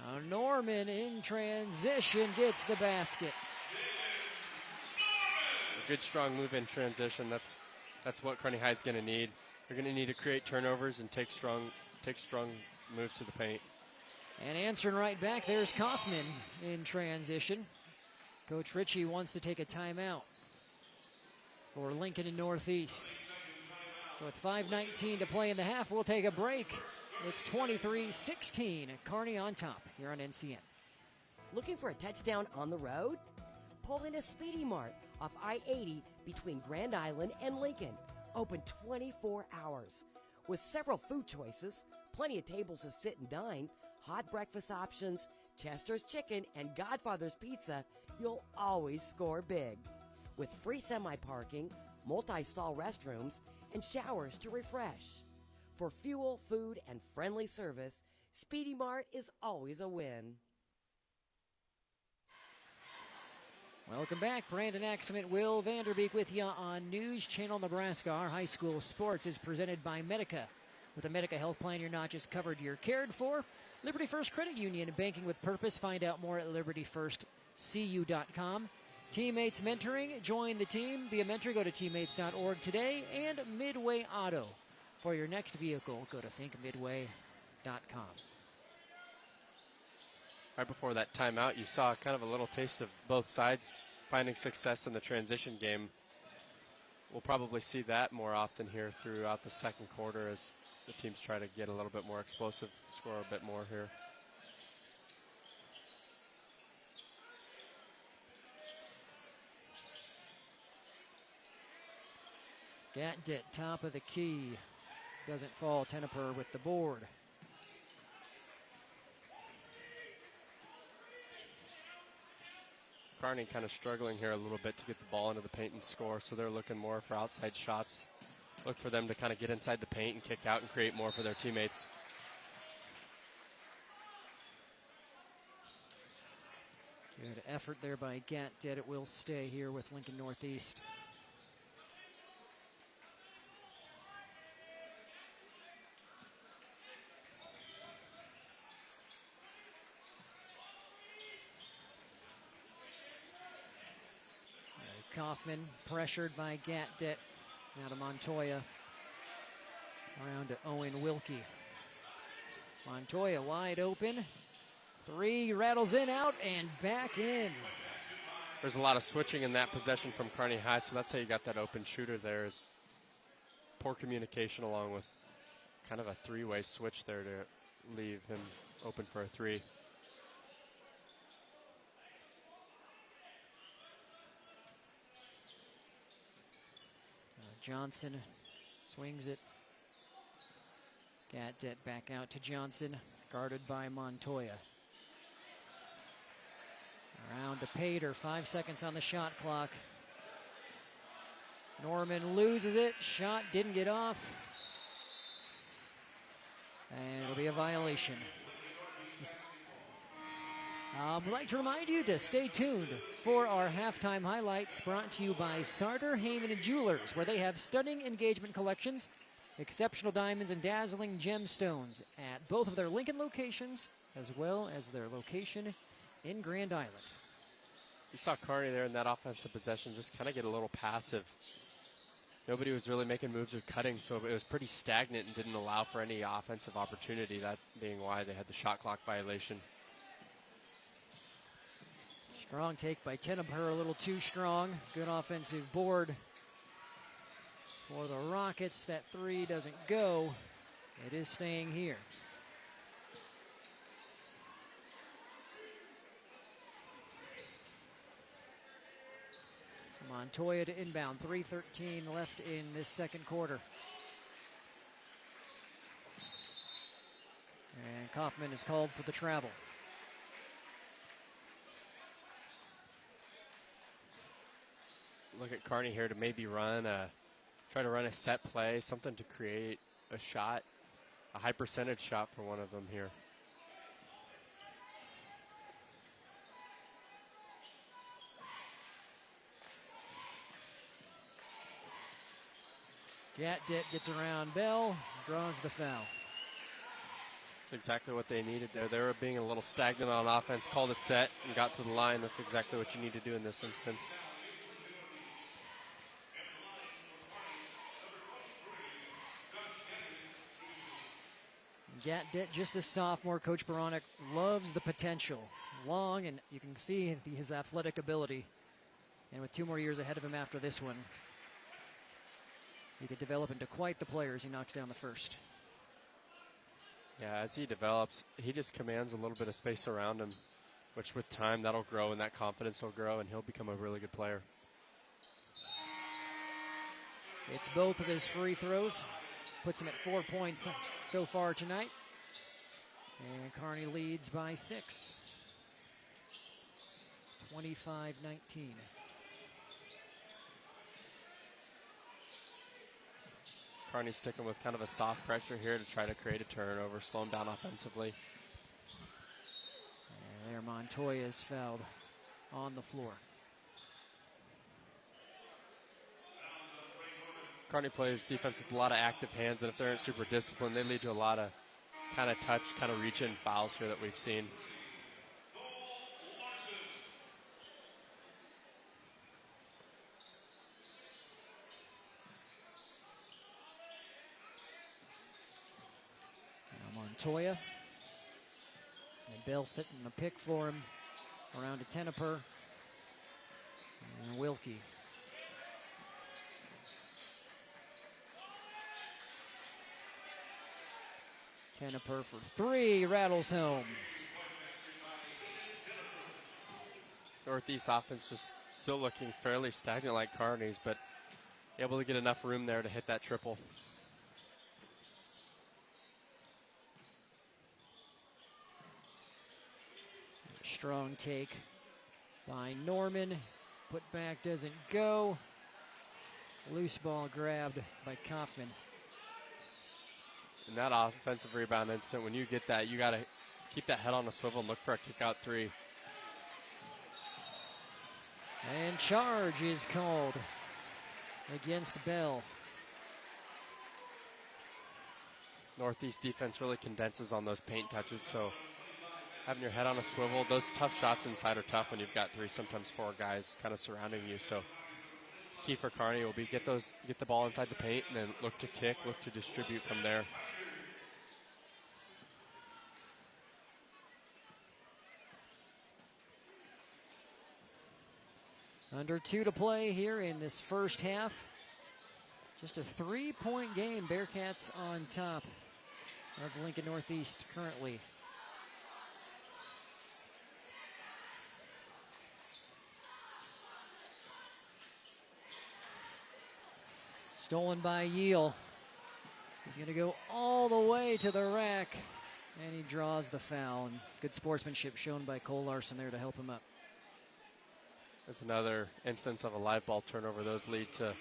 Now Norman in transition gets the basket. A good strong move in transition. That's what Kearney High is going to need. They're going to need to create turnovers and take strong moves to the paint. And answering right back, there's Kaufman in transition. Coach Ritchie wants to take a timeout. for Lincoln and Northeast. So with 5:19 to play in the half, we'll take a break. It's 23-16, Kearney on top here on NCN. Looking for a touchdown on the road? Pull into Speedy Mart off I-80 between Grand Island and Lincoln. Open 24 hours. With several food choices, plenty of tables to sit and dine, hot breakfast options, Chester's Chicken, and Godfather's Pizza, you'll always score big. With free semi-parking, multi-stall restrooms, and showers to refresh. For fuel, food, and friendly service, Speedy Mart is always a win. Welcome back. Brandon Axelman, Will Vanderbeek with you on News Channel Nebraska. Our high school sports is presented by Medica. With a Medica health plan, you're not just covered, you're cared for. Liberty First Credit Union, banking with purpose. Find out more at libertyfirstcu.com. Teammates Mentoring, join the team. Be a mentor, go to teammates.org today. And Midway Auto. For your next vehicle, go to thinkmidway.com. Right before that timeout, you saw kind of a little taste of both sides finding success in the transition game. We'll probably see that more often here throughout the second quarter as the teams try to get a little bit more explosive, score a bit more here. Gatdit, top of the key. Doesn't fall. Teneper with the board. Kearney kind of struggling here a little bit to get the ball into the paint and score, so they're looking more for outside shots. Look for them to kind of get inside the paint and kick out and create more for their teammates. Good effort there by Gatdit. It will stay here with Lincoln Northeast. Kaufman pressured by Gatdit. Now to Montoya. Around to Owen Wilkie. Montoya wide open. Three rattles in, out, and back in. There's a lot of switching in that possession from Kearney High, so that's how you got that open shooter there. Is poor communication along with kind of a three-way switch there to leave him open for a three. Johnson swings it. Gatdit back out to Johnson, guarded by Montoya. Around to Pater, 5 seconds on the shot clock. Norman loses it, shot didn't get off. And it'll be a violation. We'd like to remind you to stay tuned for our halftime highlights brought to you by Sartor Heyman Jewelers, where they have stunning engagement collections, exceptional diamonds, and dazzling gemstones at both of their Lincoln locations, as well as their location in Grand Island. You saw Kearney there in that offensive possession just kind of get a little passive. Nobody was really making moves or cutting, so it was pretty stagnant and didn't allow for any offensive opportunity, that being why they had the shot clock violation. Strong take by Teneper, a little too strong. Good offensive board for the Rockets. That three doesn't go. It is staying here. So Montoya to inbound. 3:13 left in this second quarter. And Kaufman is called for the travel. Look at Kearney here to maybe try to run a set play, something to create a shot, a high percentage shot for one of them here. Gatdit gets around Bell, draws the foul. That's exactly what they needed there. They were being a little stagnant on offense, called a set, and got to the line. That's exactly what you need to do in this instance. Gatdit, just a sophomore. Coach Baranek loves the potential. Long, and you can see his athletic ability. And with 2 more years ahead of him after this one, he could develop into quite the player as he knocks down the first. Yeah, as he develops, he just commands a little bit of space around him, which with time that'll grow and that confidence will grow and he'll become a really good player. It's both of his free throws. Puts him at 4 points so far tonight. And Kearney leads by 6. 25-19. Kearney sticking with kind of a soft pressure here to try to create a turnover, slow him down offensively. And there Montoya is fouled on the floor. Kearney plays defense with a lot of active hands, and if they aren't super disciplined, they lead to a lot of kind of touch, kind of reach-in fouls here that we've seen. Now Montoya. And Bell sitting a pick for him around to Teneper. And Wilkie. Teneper for 3, rattles home. Northeast offense just still looking fairly stagnant like Kearney's, but able to get enough room there to hit that triple. Strong take by Norman. Put back doesn't go. Loose ball grabbed by Kaufman. In that offensive rebound instant, when you get that, you got to keep that head on a swivel and look for a kick-out 3. And charge is called against Bell. Northeast defense really condenses on those paint touches, so having your head on a swivel, those tough shots inside are tough when you've got 3, sometimes 4 guys kind of surrounding you. So key for Kearney will be get the ball inside the paint and then look to kick, look to distribute from there. Under 2 to play here in this first half. Just a 3-point game. Bearcats on top of Lincoln Northeast currently. Stolen by Yale. He's going to go all the way to the rack, and he draws the foul. And good sportsmanship shown by Cole Larson there to help him up. There's another instance of a live ball turnover. Those lead to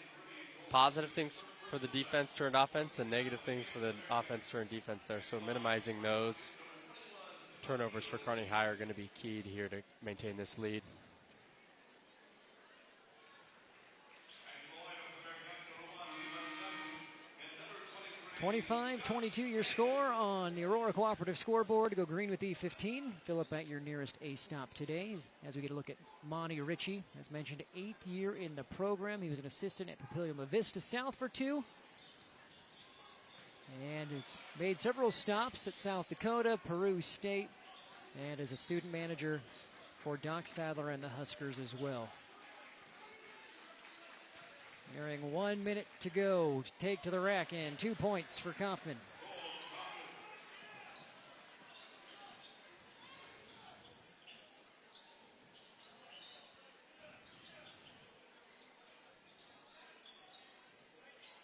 positive things for the defense turned offense and negative things for the offense turned defense there. So minimizing those turnovers for Kearney High are going to be key here to maintain this lead. 25-22 your score on the Aurora Cooperative scoreboard. Go green with E15. Fill up at your nearest A stop today as we get a look at Monty Ritchie. As mentioned, 8th year in the program. He was an assistant at Papillion La Vista South for 2. And has made several stops at South Dakota, Peru State, and is a student manager for Doc Sadler and the Huskers as well. Nearing 1 minute to go. Take to the rack and 2 points for Kaufman.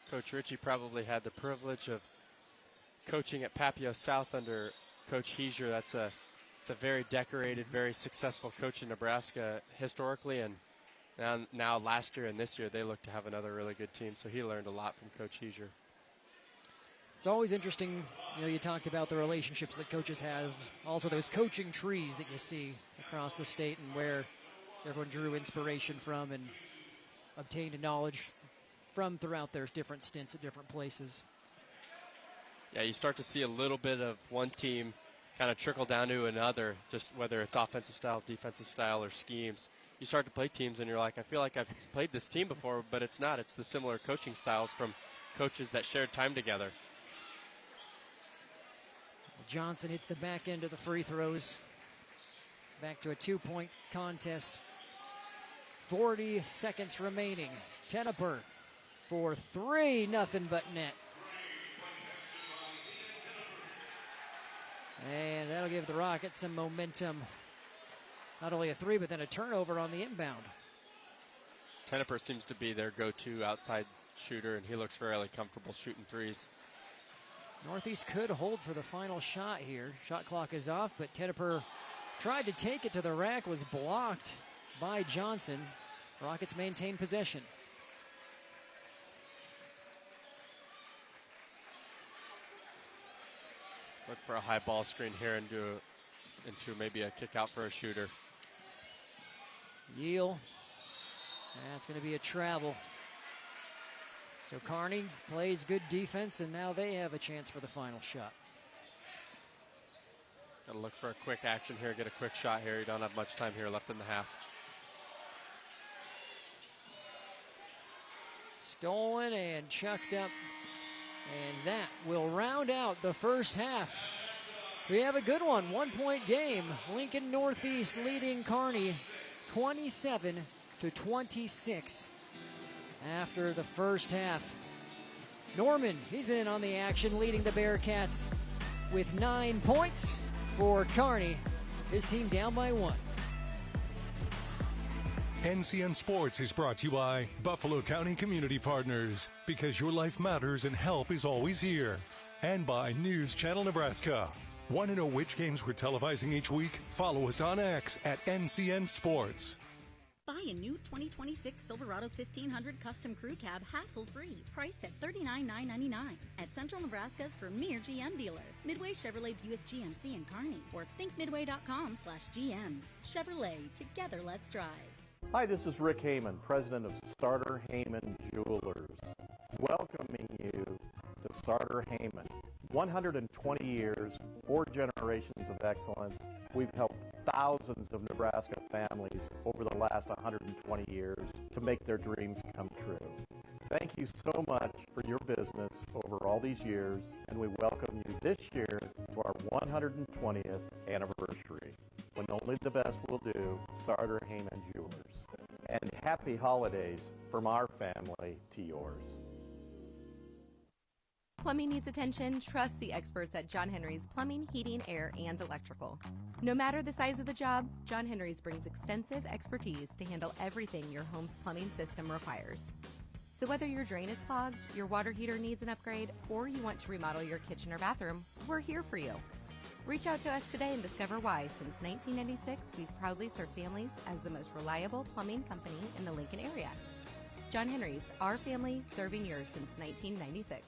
Coach Ritchie probably had the privilege of coaching at Papio South under Coach Heiser. It's a very decorated, very successful coach in Nebraska historically, and now last year and this year they look to have another really good team. So he learned a lot from Coach Heiser. It's always interesting, you talked about the relationships that coaches have, also those coaching trees that you see across the state and where everyone drew inspiration from and obtained knowledge from throughout their different stints at different places. Yeah, you start to see a little bit of one team kind of trickle down to another, just whether it's offensive style, defensive style, or schemes. You start to play teams and you're like, I feel like I've played this team before, but it's not. It's the similar coaching styles from coaches that shared time together. Johnson hits the back end of the free throws. Back to a 2-point contest. 40 seconds remaining. Teneper for three, nothing but net. And that'll give the Rockets some momentum. Not only a three, but then a turnover on the inbound. Tenneper seems to be their go-to outside shooter, and he looks fairly comfortable shooting threes. Northeast could hold for the final shot here. Shot clock is off, but Tenneper tried to take it to the rack, was blocked by Johnson. Rockets maintain possession. Look for a high ball screen here into maybe a kick out for a shooter. Yeel. That's going to be a travel. So Kearney plays good defense, and now they have a chance for the final shot. Got to look for a quick action here, get a quick shot here. You don't have much time here left in the half. Stolen and chucked up, and that will round out the first half. We have a good one, 1-point game. Lincoln Northeast leading Kearney 27-26 after the first half. Norman, he's been in on the action, leading the Bearcats with 9 points for Kearney. His team down by 1. NCN Sports is brought to you by Buffalo County Community Partners, because your life matters and help is always here. And by News Channel Nebraska. Want to know which games we're televising each week? Follow us on X at NCN Sports. Buy a new 2026 Silverado 1500 Custom Crew Cab hassle-free, priced at $39,999 at Central Nebraska's premier GM dealer, Midway Chevrolet Buick GMC in Kearney, or thinkmidway.com/GM. Chevrolet, together let's drive. Hi, this is Rick Heyman, president of Starter Heyman Jewelers, welcoming you to Starter Heyman. 120 years, 4 generations of excellence. We've helped thousands of Nebraska families over the last 120 years to make their dreams come true. Thank you so much for your business over all these years, and we welcome you this year to our 120th anniversary. When only the best will do, Starter Heyman Jewelers. And happy holidays from our family to yours. Plumbing needs attention? Trust the experts at John Henry's Plumbing, Heating, Air, and Electrical. No matter the size of the job, John Henry's brings extensive expertise to handle everything your home's plumbing system requires. So whether your drain is clogged, your water heater needs an upgrade, or you want to remodel your kitchen or bathroom, we're here for you. Reach out to us today and discover why, since 1996, we've proudly served families as the most reliable plumbing company in the Lincoln area. John Henry's, our family serving yours since 1996.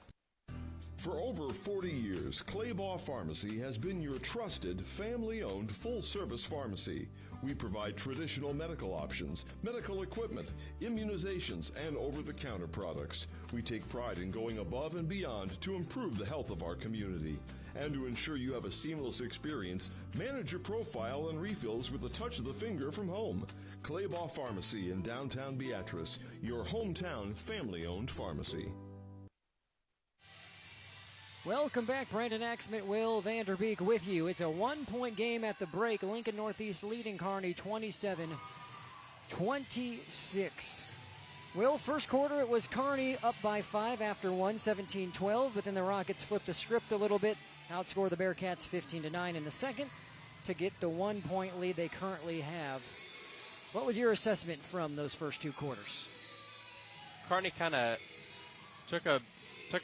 For over 40 years, Claybaugh Pharmacy has been your trusted, family-owned, full-service pharmacy. We provide traditional medical options, medical equipment, immunizations, and over-the-counter products. We take pride in going above and beyond to improve the health of our community. And to ensure you have a seamless experience, manage your profile and refills with a touch of the finger from home. Claybaugh Pharmacy in downtown Beatrice, your hometown family-owned pharmacy. Welcome back. Brandon Axman, Will Vanderbeek with you. It's a 1-point game at the break. Lincoln Northeast leading Kearney 27-26. Will, first quarter it was Kearney up by 5 after 1, 17-12, but then the Rockets flipped the script a little bit, outscored the Bearcats 15-9 in the second to get the 1-point lead they currently have. What was your assessment from those first 2 quarters? Kearney kind of took a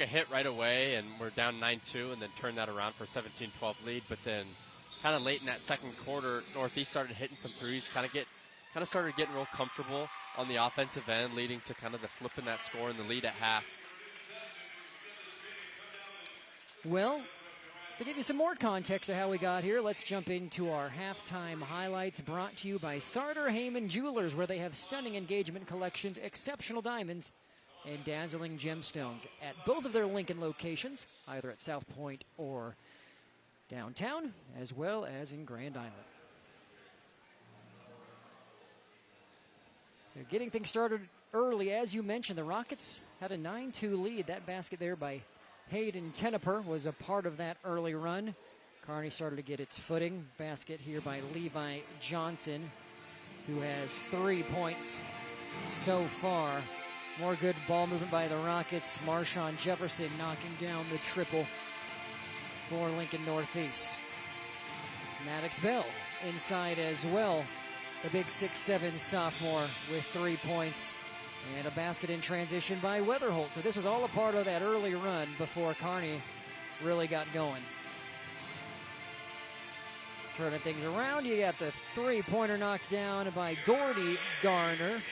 hit right away, and we're down 9-2, and then turned that around for a 17-12 lead. But then kind of late in that second quarter, Northeast started hitting some threes, kind of started getting real comfortable on the offensive end, leading to kind of the flip in that score and the lead at half. Well, to give you some more context of how we got here, let's jump into our halftime highlights, brought to you by Sartor Heyman Jewelers, where they have stunning engagement collections, exceptional diamonds, and dazzling gemstones at both of their Lincoln locations, either at South Point or downtown, as well as in Grand Island. So getting things started early, as you mentioned, the Rockets had a 9-2 lead. That basket there by Hayden Tenneper was a part of that early run. Kearney started to get its footing. Basket here by Levi Johnson, who has 3 points so far. More good ball movement by the Rockets. Marshawn Jefferson knocking down the triple for Lincoln Northeast. Maddox Bell inside as well. The big 6'7" sophomore with 3 points. And a basket in transition by Weatherholt. So this was all a part of that early run before Kearney really got going. Turning things around, you got the three-pointer knocked down by Gordy Garner.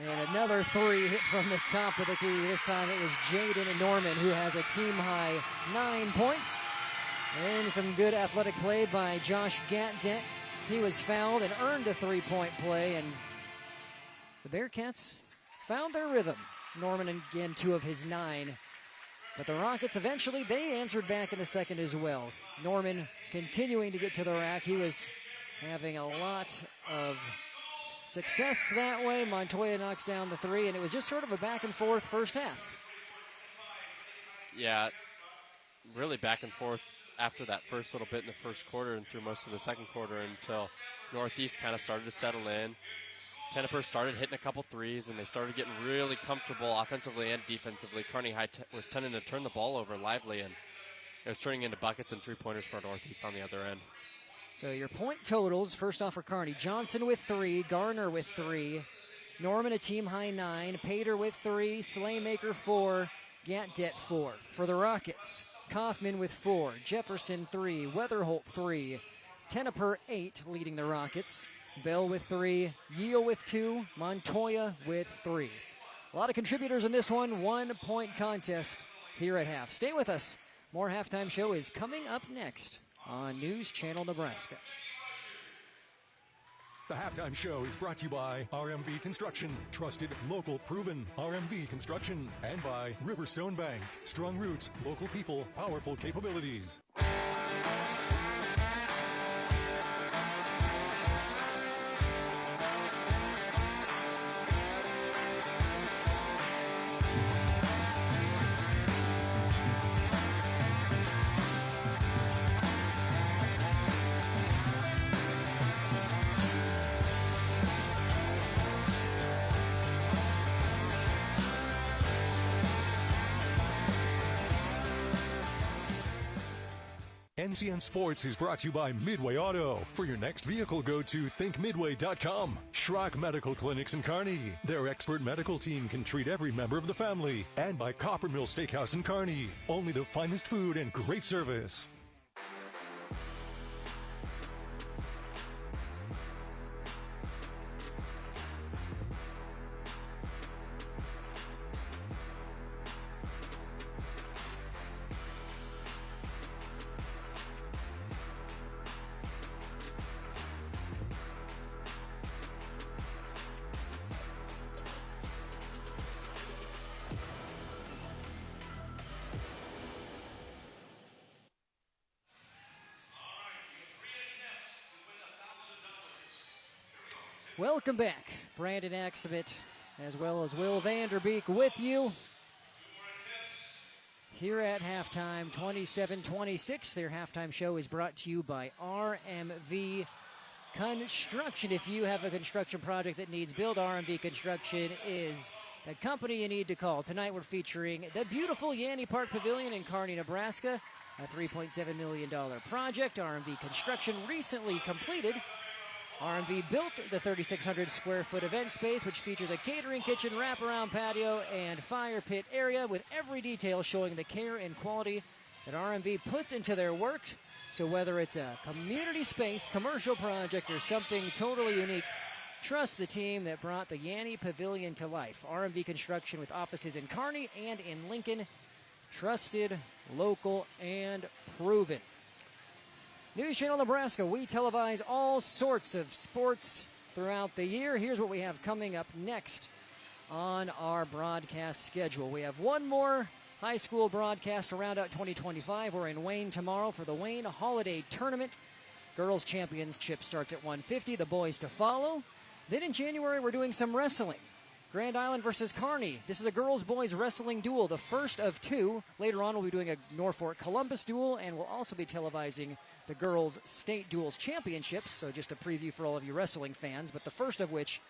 And another three hit from the top of the key. This time it was Jaden Norman who has a team-high 9 points. And some good athletic play by Josh Gatdent. He was fouled and earned a three-point play. And the Bearcats found their rhythm. Norman again 2 of his 9. But the Rockets eventually, they answered back in the second as well. Norman continuing to get to the rack. He was having a lot of success that way. Montoya knocks down the 3, and it was just sort of a back and forth first half. Yeah, really back and forth after that first little bit in the first quarter and through most of the second quarter until Northeast kind of started to settle in. Tenneper started hitting a couple threes, and they started getting really comfortable offensively and defensively. Kearney High was tending to turn the ball over lively, and it was turning into buckets and three-pointers for Northeast on the other end. So your point totals, first off for Kearney, Johnson with 3, Garner with 3, Norman a team-high 9, Pater with 3, Slaymaker 4, Gatdet 4. For the Rockets, Kaufman with 4, Jefferson 3, Weatherholt 3, Tenneper 8 leading the Rockets, Bell with 3, Yale with 2, Montoya with 3. A lot of contributors in this one, 1 point contest here at half. Stay with us. More Halftime Show is coming up next on News Channel Nebraska. The Halftime Show is brought to you by RMV Construction, trusted, local, proven RMV Construction, and by Riverstone Bank, strong roots, local people, powerful capabilities. NCN Sports is brought to you by Midway Auto. For your next vehicle, go to thinkmidway.com. Schrock Medical Clinics in Kearney. Their expert medical team can treat every member of the family. And by Coppermill Steakhouse in Kearney. Only the finest food and great service. Welcome back. Brandon Axabit as well as Will Vanderbeek with you here at halftime, 27-26. Their halftime show is brought to you by RMV Construction. If you have a construction project that needs build, RMV Construction is the company you need to call. Tonight we're featuring the beautiful Yanni Park Pavilion in Kearney, Nebraska, a $3.7 million project. RMV Construction recently completed. RMV built the 3,600 square foot event space, which features a catering kitchen, wraparound patio, and fire pit area with every detail showing the care and quality that RMV puts into their work. So whether it's a community space, commercial project, or something totally unique, trust the team that brought the Yanni Pavilion to life. RMV Construction with offices in Kearney and in Lincoln. Trusted, local, and proven. News Channel Nebraska, we televise all sorts of sports throughout the year. Here's what we have coming up next on our broadcast schedule. We have one more high school broadcast to round out 2025. We're in Wayne tomorrow for the Wayne Holiday Tournament. Girls Championship starts at 1:50, the boys to follow. Then in January, we're doing some wrestling. Grand Island versus Kearney. This is a girls-boys wrestling duel, the first of 2. Later on, we'll be doing a Norfolk-Columbus duel, and we'll also be televising the girls' state duels championships. So just a preview for all of you wrestling fans, but the first of which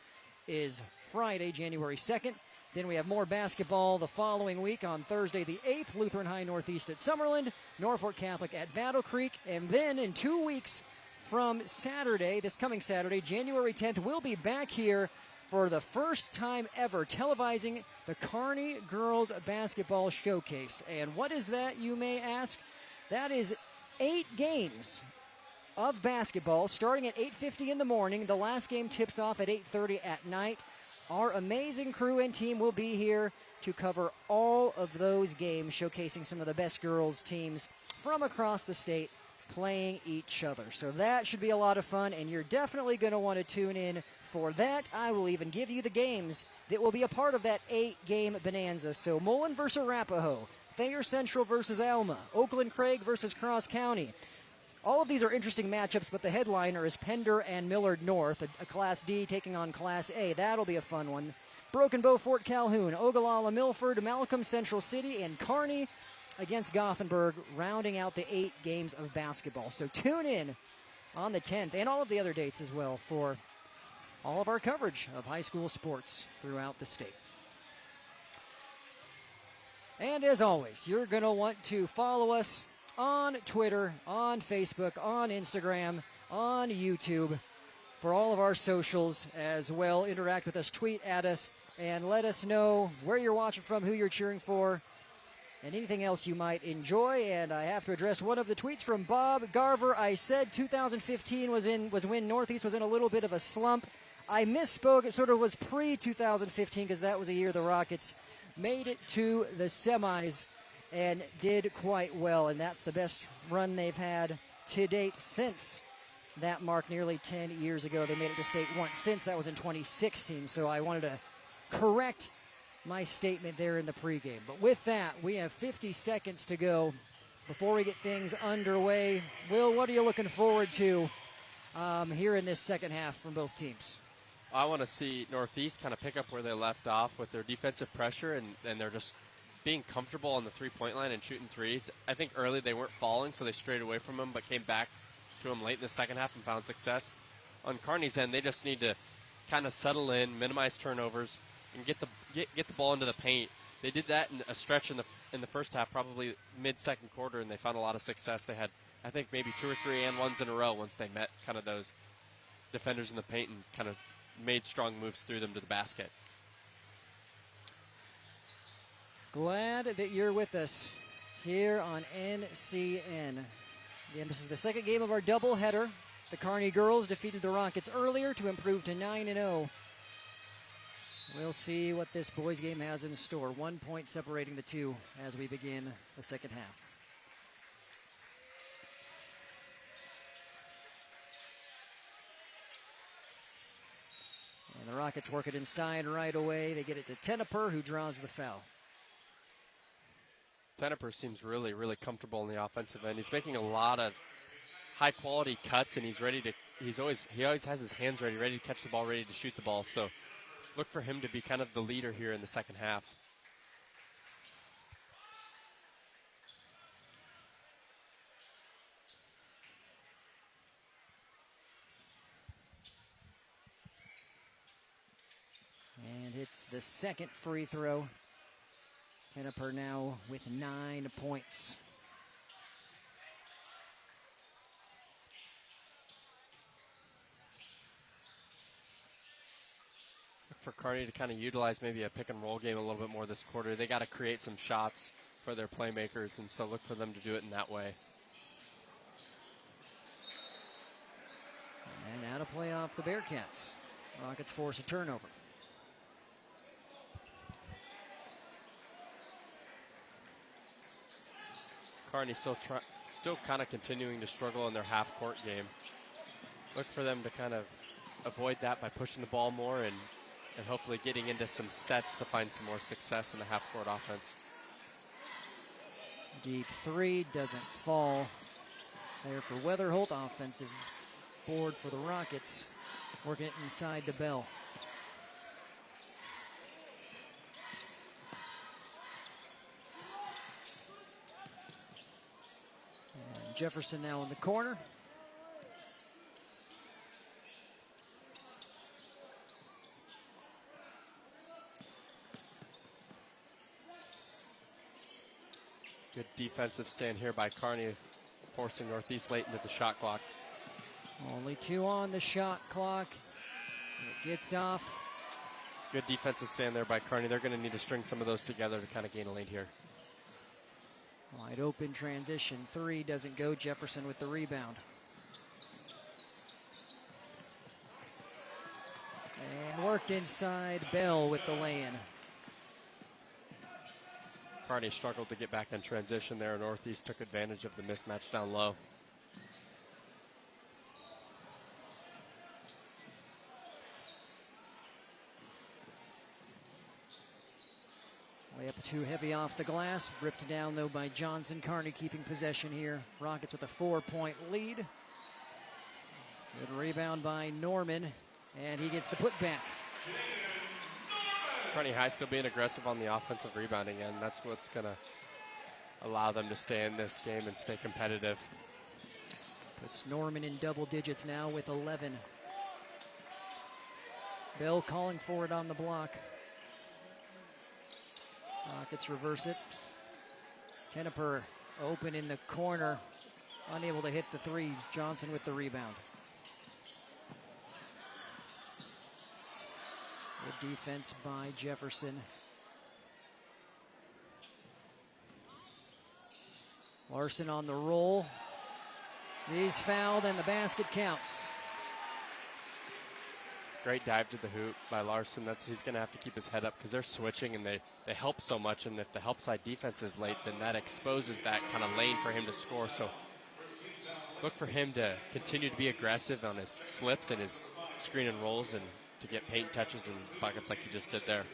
is Friday, January 2nd. Then we have more basketball the following week on Thursday the 8th, Lutheran High Northeast at Summerland, Norfolk Catholic at Battle Creek, and then in 2 weeks from Saturday, this coming Saturday, January 10th, we'll be back here for the first time ever televising the Kearney Girls Basketball Showcase. And what is that, you may ask? That is 8 games of basketball starting at 8:50 in the morning. The last game tips off at 8:30 at night. Our amazing crew and team will be here to cover all of those games, showcasing some of the best girls teams from across the state playing each other. So that should be a lot of fun, and you're definitely going to want to tune in for that. I will even give you the games that will be a part of that 8-game bonanza. So Mullen versus Arapahoe, Thayer Central versus Alma, Oakland Craig versus Cross County. All of these are interesting matchups, but the headliner is Pender and Millard North, a Class D taking on Class A. That'll be a fun one. Broken Bow Fort Calhoun, Ogallala Milford, Malcolm Central City, and Kearney against Gothenburg, rounding out the 8 games of basketball. So tune in on the 10th and all of the other dates as well for all of our coverage of high school sports throughout the state. And as always, you're going to want to follow us on Twitter, on Facebook, on Instagram, on YouTube, for all of our socials as well. Interact with us, tweet at us, and let us know where you're watching from, who you're cheering for, and anything else you might enjoy. And I have to address one of the tweets from Bob Garver. I said 2015 was when Northeast was in a little bit of a slump. I misspoke. It sort of was pre-2015 because that was a year the Rockets made it to the semis and did quite well, and that's the best run they've had to date since that mark nearly 10 years ago. They made it to state once since. That was in 2016, so I wanted to correct my statement there in the pregame. But with that, we have 50 seconds to go before we get things underway. Will, what are you looking forward to here in this second half from both teams? I want to see Northeast kind of pick up where they left off with their defensive pressure, and they're just being comfortable on the three-point line and shooting threes. I think early they weren't falling, so they strayed away from them, but came back to them late in the second half and found success. On Kearney's end, they just need to kind of settle in, minimize turnovers, and get the ball into the paint. They did that in a stretch in the first half, probably mid-second quarter, and they found a lot of success. They had, I think, maybe 2 or 3 and ones in a row once they met kind of those defenders in the paint and kind of made strong moves through them to the basket. Glad that you're with us here on NCN. Again, this is the second game of our doubleheader. The Kearney girls defeated the Rockets earlier to improve to 9-0. We'll see what this boys game has in store. 1 point separating the two as we begin the second half. And the Rockets work it inside right away. They get it to Teneper, who draws the foul. Teneper seems really, really comfortable in the offensive end. He's making a lot of high-quality cuts, and he always has his hands ready to catch the ball, ready to shoot the ball. So look for him to be kind of the leader here in the second half. And it's the second free throw. Teneper now with 9 points. Look for Kearney to kind of utilize maybe a pick and roll game a little bit more this quarter. They got to create some shots for their playmakers, and so look for them to do it in that way. And now to play off the Bearcats. Rockets force a turnover. Kearney still kind of continuing to struggle in their half-court game. Look for them to kind of avoid that by pushing the ball more and hopefully getting into some sets to find some more success in the half-court offense. Deep three doesn't fall there for Weatherholt. Offensive board for the Rockets. Working it inside to Bell. And Jefferson now in the corner. Good defensive stand here by Kearney, forcing Northeast late into the shot clock. Only 2 on the shot clock. It gets off. Good defensive stand there by Kearney. They're going to need to string some of those together to kind of gain a lead here. Wide open transition. 3 doesn't go. Jefferson with the rebound. And worked inside. Bell with the lay-in. Kearney struggled to get back in transition there. Northeast took advantage of the mismatch down low. Layup too heavy off the glass. Ripped down, though, by Johnson. Kearney keeping possession here. Rockets with a 4-point lead. Good rebound by Norman, and he gets the putback. Kearney High still being aggressive on the offensive rebounding end. That's what's going to allow them to stay in this game and stay competitive. Puts Norman in double digits now with 11. Bell calling for it on the block. Rockets reverse it. Tenneper open in the corner. Unable to hit the 3. Johnson with the rebound. Good defense by Jefferson. Larson on the roll. He's fouled and the basket counts. Great dive to the hoop by Larson. He's going to have to keep his head up because they're switching and they help so much. And if the help side defense is late, then that exposes that kind of lane for him to score. So look for him to continue to be aggressive on his slips and his screen and rolls and to get paint touches and buckets like he just did there.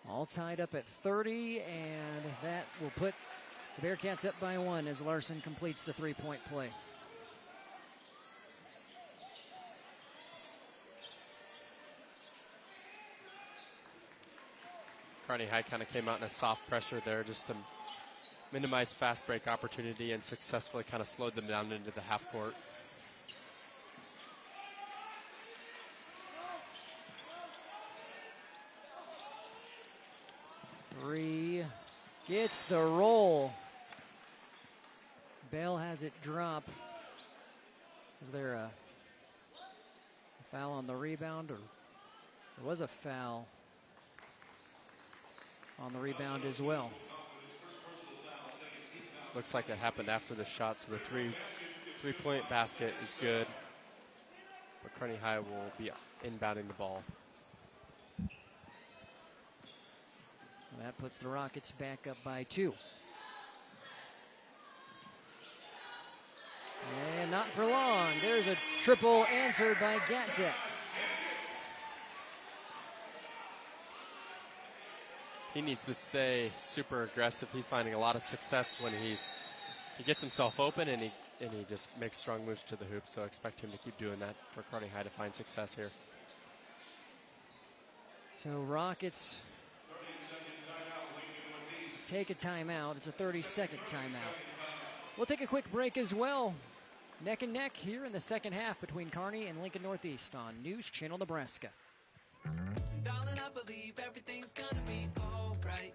All tied up at 30, and that will put the Bearcats up by 1 as Larson completes the 3-point play. Kearney High kind of came out in a soft pressure there just to minimize fast break opportunity and successfully kind of slowed them down into the half court. Three gets the roll. Bell has it drop. Is there a foul on the rebound? Or there was a foul on the rebound as well. Looks like it happened after the shot, so the three-point basket is good. But Kearney High will be inbounding the ball. And that puts the Rockets back up by 2. And not for long. There's a triple answered by Gatek. He needs to stay super aggressive. He's finding a lot of success when he gets himself open and he just makes strong moves to the hoop. So expect him to keep doing that for Kearney High to find success here. So Rockets take a timeout. It's a 30-second timeout. We'll take a quick break as well. Neck and neck here in the second half between Kearney and Lincoln Northeast on News Channel Nebraska. Darling, I believe everything's gonna be alright.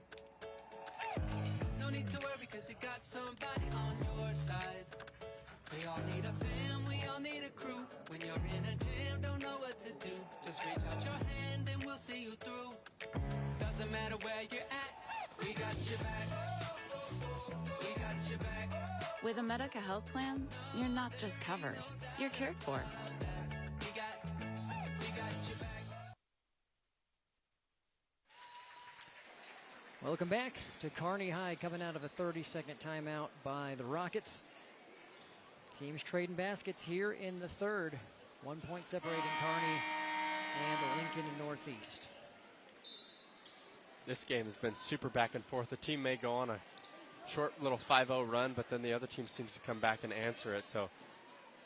No need to worry because you got somebody on your side. We all need a fam, we all need a crew. When you're in a jam, don't know what to do. Just reach out your hand and we'll see you through. Doesn't matter where you're at, we got your back. We got your back. With a Medica health plan, you're not just covered, you're cared for. Welcome back to Kearney High, coming out of a 30-second timeout by the Rockets. Teams trading baskets here in the third. 1 point separating Kearney and Lincoln Northeast. This game has been super back and forth. The team may go on a short little 5-0 run, but then the other team seems to come back and answer it. So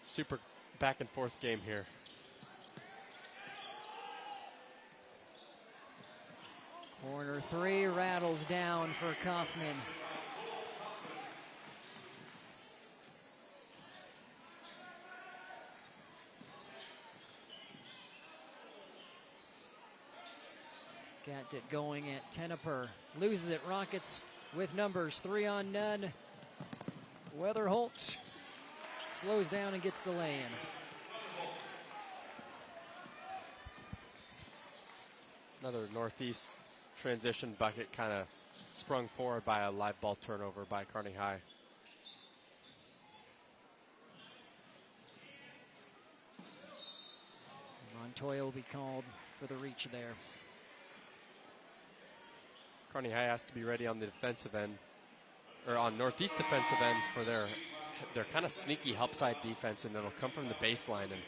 super back and forth game here. Corner 3 rattles down for Kaufman. Gat going at 10 apiece. Loses it. Rockets with numbers. 3 on none. Weatherholt slows down and gets the lay-in. Another Northeast transition bucket kind of sprung forward by a live ball turnover by Kearney High. Montoya will be called for the reach there. Kearney High has to be ready on the defensive end, or on Northeast defensive end for their kind of sneaky help side defense, and it'll come from the baseline. And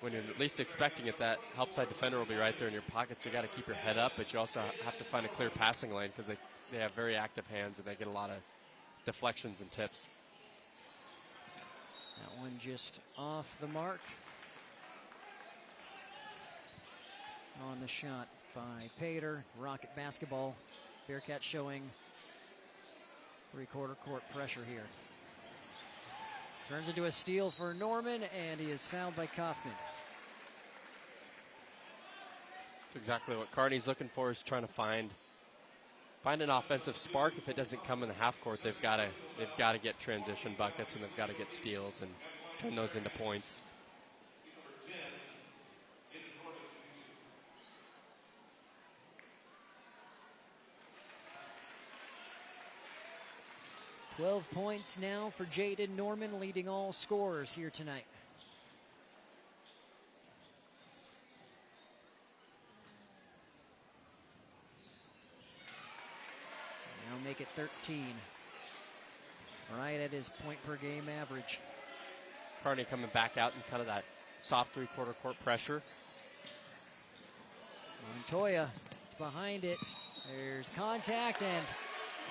when you're least expecting it, that help side defender will be right there in your pocket, so you got to keep your head up, but you also have to find a clear passing lane because they have very active hands and they get a lot of deflections and tips. That one just off the mark. On the shot by Pater. Rocket basketball. Bearcats showing three-quarter court pressure here. Turns into a steal for Norman, and he is fouled by Kaufman. That's exactly what Kearney's looking for, is trying to find an offensive spark. If it doesn't come in the half court, they've got to get transition buckets, and they've got to get steals and turn those into points. $12 points now for Jaden Norman, leading all scorers here tonight. Now make it 13. Right at his point per game average. Kearney coming back out in kind of that soft three-quarter court pressure. Montoya is behind it. There's contact and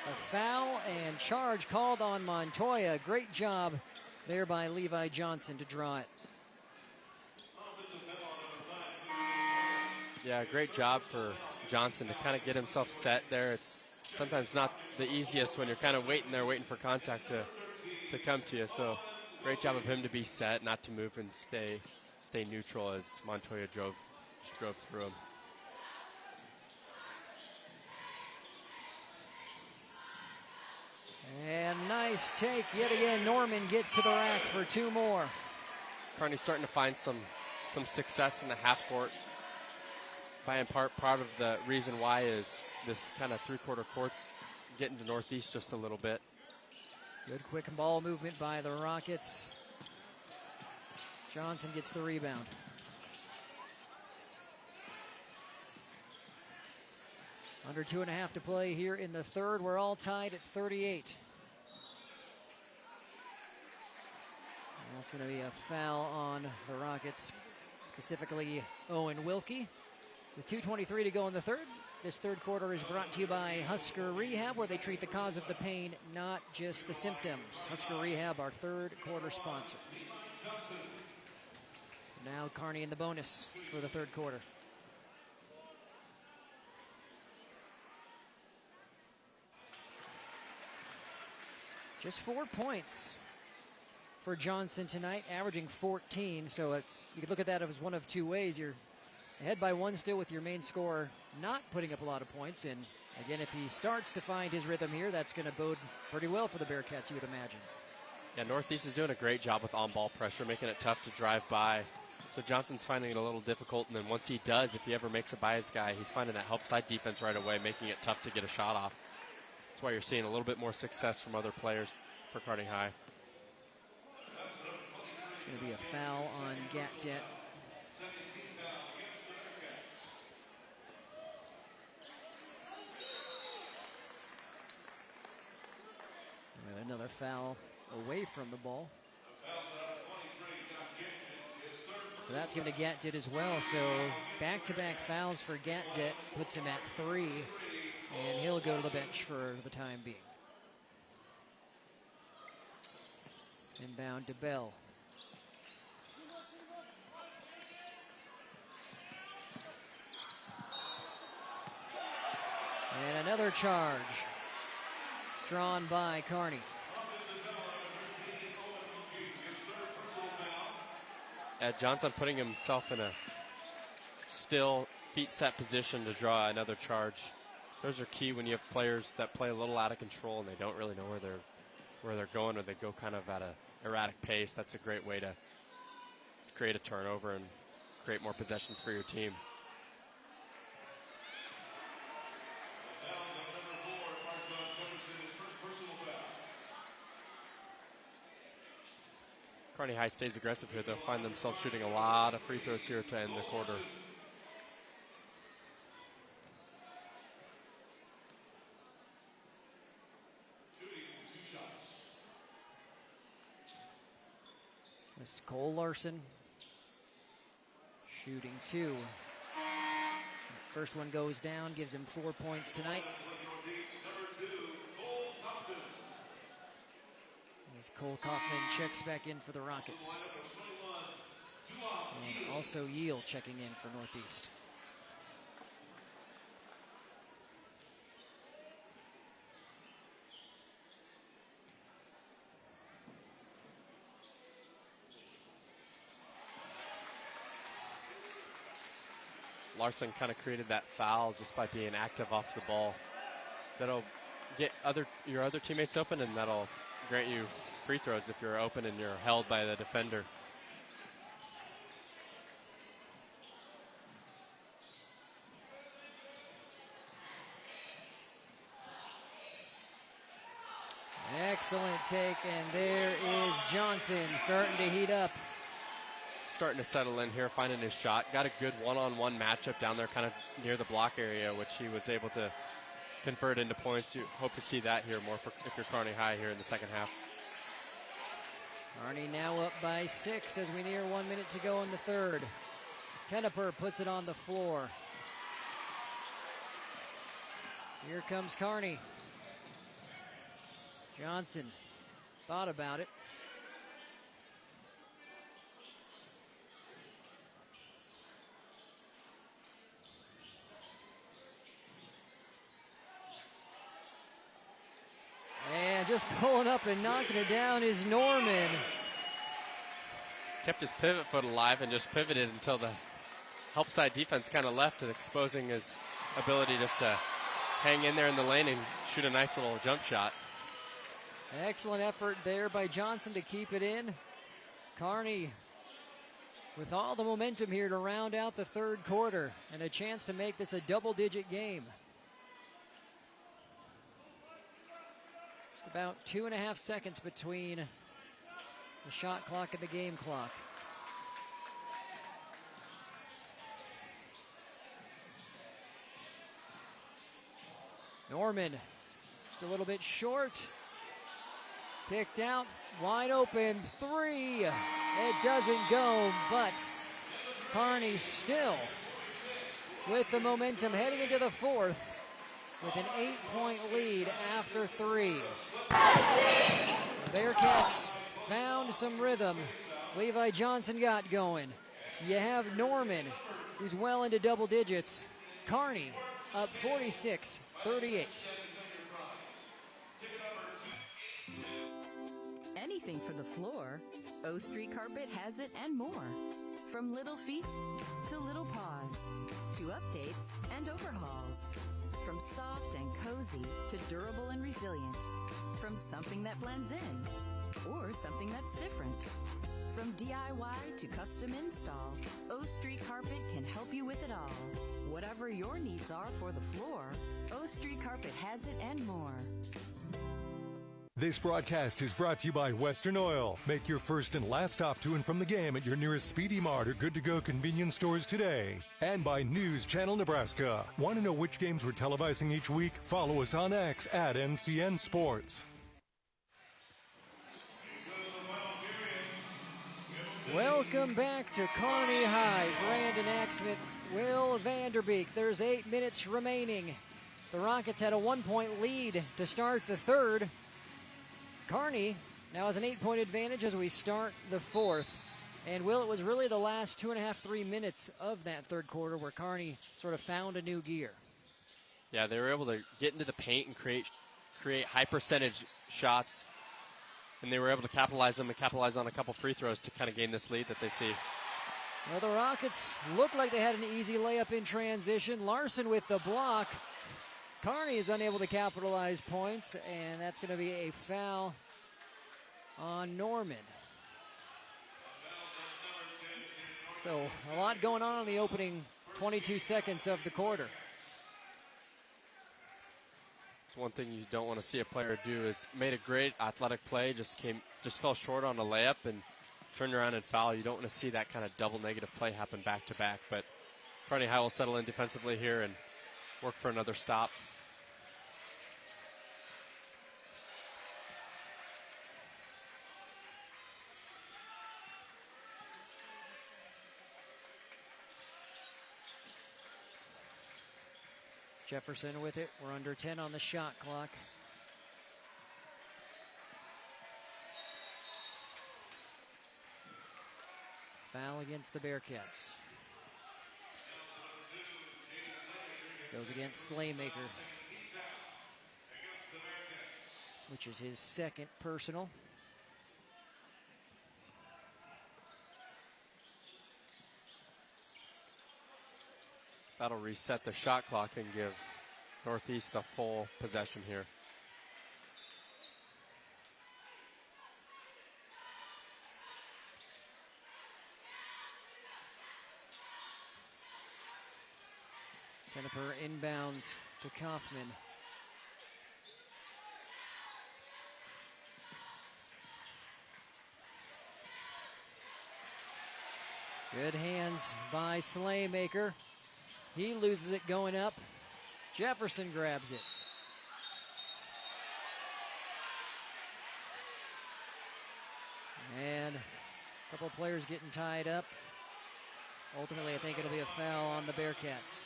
a foul and charge called on Montoya. Great job there by Levi Johnson to draw it. Yeah, great job for Johnson to kind of get himself set there. It's sometimes not the easiest when you're kind of waiting for contact to come to you. So great job of him to be set, not to move and stay neutral as Montoya drove through him. And nice take yet again. Norman gets to the rack for 2 more. Kearney's starting to find some success in the half court. By in part of the reason why is this kind of three-quarter courts getting to Northeast just a little bit. Good quick ball movement by the Rockets. Johnson gets the rebound. Under 2.5 to play here in the third. We're all tied at 38. That's going to be a foul on the Rockets, specifically Owen Wilkie. With 2:23 to go in the third, this third quarter is brought to you by Husker Rehab, where they treat the cause of the pain, not just the symptoms. Husker Rehab, our third quarter sponsor. So now Kearney in the bonus for the third quarter. Just 4 points for Johnson tonight, averaging 14. So you could look at that as one of 2 ways. You're ahead by 1 still with your main scorer not putting up a lot of points. And again, if he starts to find his rhythm here, that's going to bode pretty well for the Bearcats, you would imagine. Yeah, Northeast is doing a great job with on-ball pressure, making it tough to drive by. So Johnson's finding it a little difficult, and then once he does, if he ever makes a bias guy, he's finding that help side defense right away, making it tough to get a shot off. That's why you're seeing a little bit more success from other players for Kearney High. It's going to be a foul on Gatdet. Another foul away from the ball. So that's going to Gatdet as well. So back-to-back fouls for Gatdet puts him at 3, and he'll go to the bench for the time being. Inbound to Bell. And another charge drawn by Kearney. Johnson putting himself in a still feet set position to draw another charge. Those are key when you have players that play a little out of control and they don't really know where they're going, or they go kind of at an erratic pace. That's a great way to create a turnover and create more possessions for your team. Kearney High stays aggressive here. They'll find themselves shooting a lot of free throws here to end the quarter. This is Cole Larson shooting 2. First one goes down, gives him 4 points tonight. As Cole Kaufman checks back in for the Rockets. And also Yale checking in for Northeast. Larson kind of created that foul just by being active off the ball. That'll get your other teammates open, and that'll grant you free throws if you're open and you're held by the defender. Excellent take, and there is Johnson starting to heat up. Starting to settle in here, finding his shot. Got a good one-on-one matchup down there kind of near the block area, which he was able to convert into points. You hope to see that here more if you're Kearney High here in the second half. Kearney now up by 6 as we near 1 minute to go in the third. Kenneper puts it on the floor. Here comes Kearney. Johnson thought about it. And just pulling up and knocking it down is Norman. Kept his pivot foot alive and just pivoted until the help side defense kind of left, and exposing his ability just to hang in there in the lane and shoot a nice little jump shot. Excellent effort there by Johnson to keep it in. Kearney with all the momentum here to round out the third quarter and a chance to make this a double-digit game. Just about 2.5 seconds between the shot clock and the game clock. Norman just a little bit short. Kicked out, wide open, 3. It doesn't go, but Kearney still with the momentum heading into the fourth with an 8-point lead after 3. The Bearcats found some rhythm. Levi Johnson got going. You have Norman, who's well into double digits. Kearney up 46-38. Anything for the floor, O Street Carpet has it and more. From little feet to little paws, to updates and overhauls. From soft and cozy to durable and resilient. From something that blends in or something that's different. From DIY to custom install, O Street Carpet can help you with it all. Whatever your needs are for the floor, O Street Carpet has it and more. This broadcast is brought to you by Western Oil. Make your first and last stop to and from the game at your nearest Speedy Mart or Good to Go convenience stores today. And by News Channel Nebraska. Want to know which games we're televising each week? Follow us on X at NCN Sports. Welcome back to Kearney High. Brandon Axman, Will Vanderbeek. There's 8 minutes remaining. The Rockets had a 1-point lead to start the third. Kearney now has an 8-point advantage as we start the fourth. And Will, it was really the last 2.5-3 minutes of that third quarter where Kearney sort of found a new gear. Yeah, they were able to get into the paint and create high percentage shots, and they were able to capitalize on a couple free throws to kind of gain this lead that they see. Well, the Rockets looked like they had an easy layup in transition. Larson with the block. Kearney is unable to capitalize points, and that's going to be a foul on Norman. So a lot going on in the opening 22 seconds of the quarter. It's one thing you don't want to see a player do is made a great athletic play, just fell short on a layup and turned around and foul. You don't want to see that kind of double negative play happen back to back. But Kearney High will settle in defensively here and work for another stop. Jefferson with it. We're under 10 on the shot clock. Foul against the Bearcats. Goes against Slaymaker, which is his second personal. That'll reset the shot clock and give Northeast the full possession here. Jennifer inbounds to Kaufman. Good hands by Slaymaker. He loses it going up. Jefferson grabs it. And a couple of players getting tied up. Ultimately, I think it'll be a foul on the Bearcats.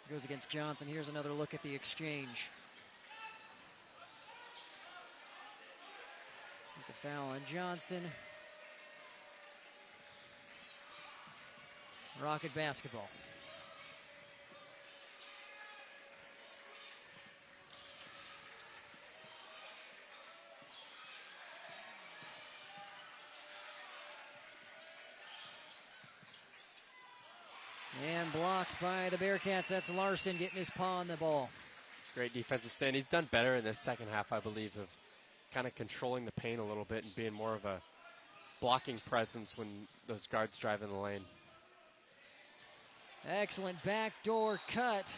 Goes against Johnson. Here's another look at the exchange. There's the foul on Johnson. Rocket basketball. And blocked by the Bearcats. That's Larson getting his paw on the ball. Great defensive stand. He's done better in this second half, I believe, of kind of controlling the paint a little bit and being more of a blocking presence when those guards drive in the lane. Excellent backdoor cut.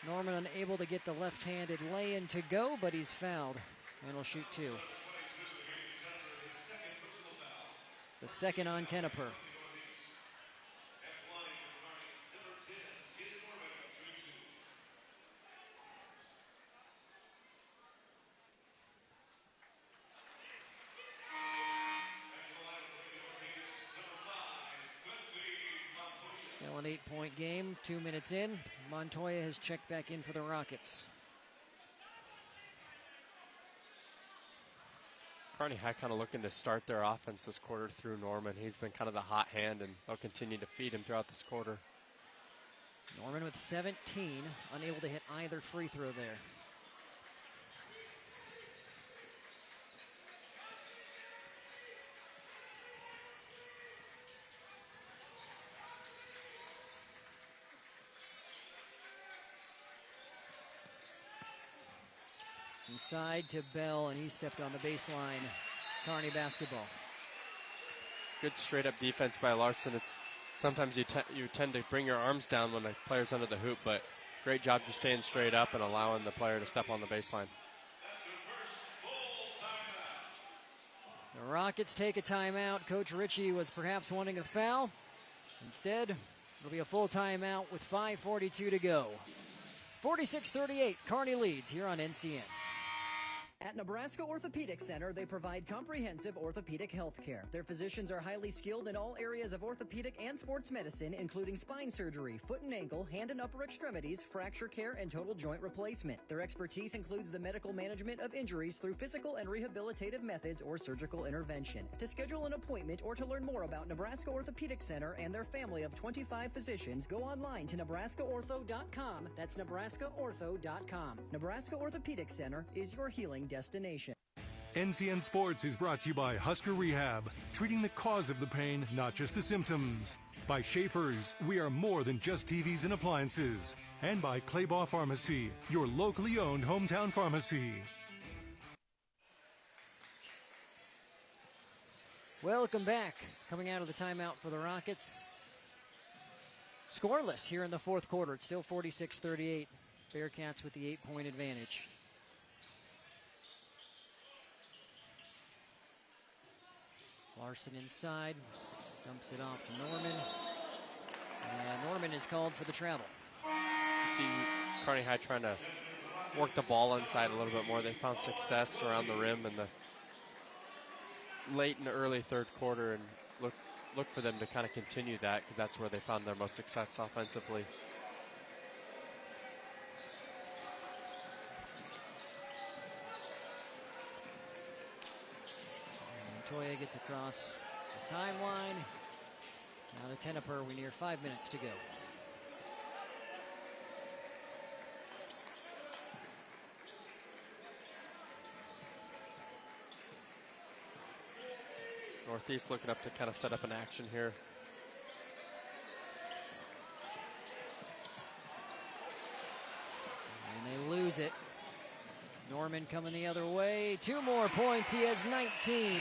Norman unable to get the left-handed lay-in to go, but he's fouled and will shoot two. It's the second on Tenneper. Still an 8-point game, 2 minutes in. Montoya has checked back in for the Rockets. Kearney High kind of looking to start their offense this quarter through Norman. He's been kind of the hot hand, and they'll continue to feed him throughout this quarter. Norman with 17, unable to hit either free throw there. Inside to Bell, and he stepped on the baseline. Kearney basketball. Good straight-up defense by Larson. It's sometimes you tend to bring your arms down when the player's under the hoop, but great job just staying straight up and allowing the player to step on the baseline. The Rockets take a timeout. Coach Ritchie was perhaps wanting a foul. Instead, it'll be a full timeout with 5:42 to go. 46-38, Kearney leads here on NCN. At Nebraska Orthopedic Center, they provide comprehensive orthopedic health care. Their physicians are highly skilled in all areas of orthopedic and sports medicine, including spine surgery, foot and ankle, hand and upper extremities, fracture care, and total joint replacement. Their expertise includes the medical management of injuries through physical and rehabilitative methods or surgical intervention. To schedule an appointment or to learn more about Nebraska Orthopedic Center and their family of 25 physicians, go online to nebraskaortho.com. That's nebraskaortho.com. Nebraska Orthopedic Center is your healing destination. NCN Sports is brought to you by Husker Rehab, treating the cause of the pain, not just the symptoms. By Schaefer's, we are more than just TVs and appliances. And by Claybaugh Pharmacy, your locally owned hometown pharmacy. Welcome back. Coming out of the timeout for the Rockets. Scoreless here in the fourth quarter. It's still 46-38. Bearcats with the 8-point advantage. Larson inside. Dumps it off to Norman. And Norman is called for the travel. You see Kearney High trying to work the ball inside a little bit more. They found success around the rim in the late in the early third quarter, and look for them to kind of continue that, because that's where they found their most success offensively. Montoya gets across the timeline. Now to Tenneper, we near 5 minutes to go. Northeast looking up to kind of set up an action here. And they lose it. Norman coming the other way. 2 more points. He has 19.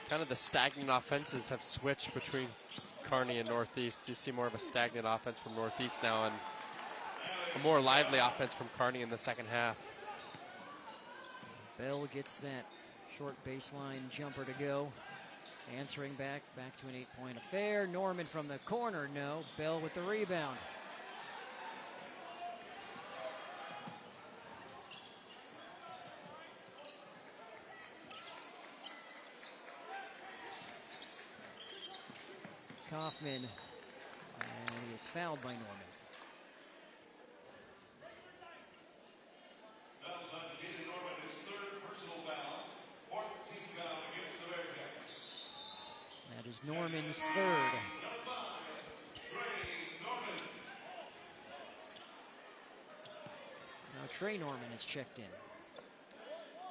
Kind of the stagnant offenses have switched between Kearney and Northeast. You see more of a stagnant offense from Northeast now and a more lively offense from Kearney in the second half. Bell gets that short baseline jumper to go. Answering back to an 8-point affair. Norman from the corner, no. Bell with the rebound. Kaufman, and he is fouled by Norman. That is Norman's third. Now Trey Norman is checked in,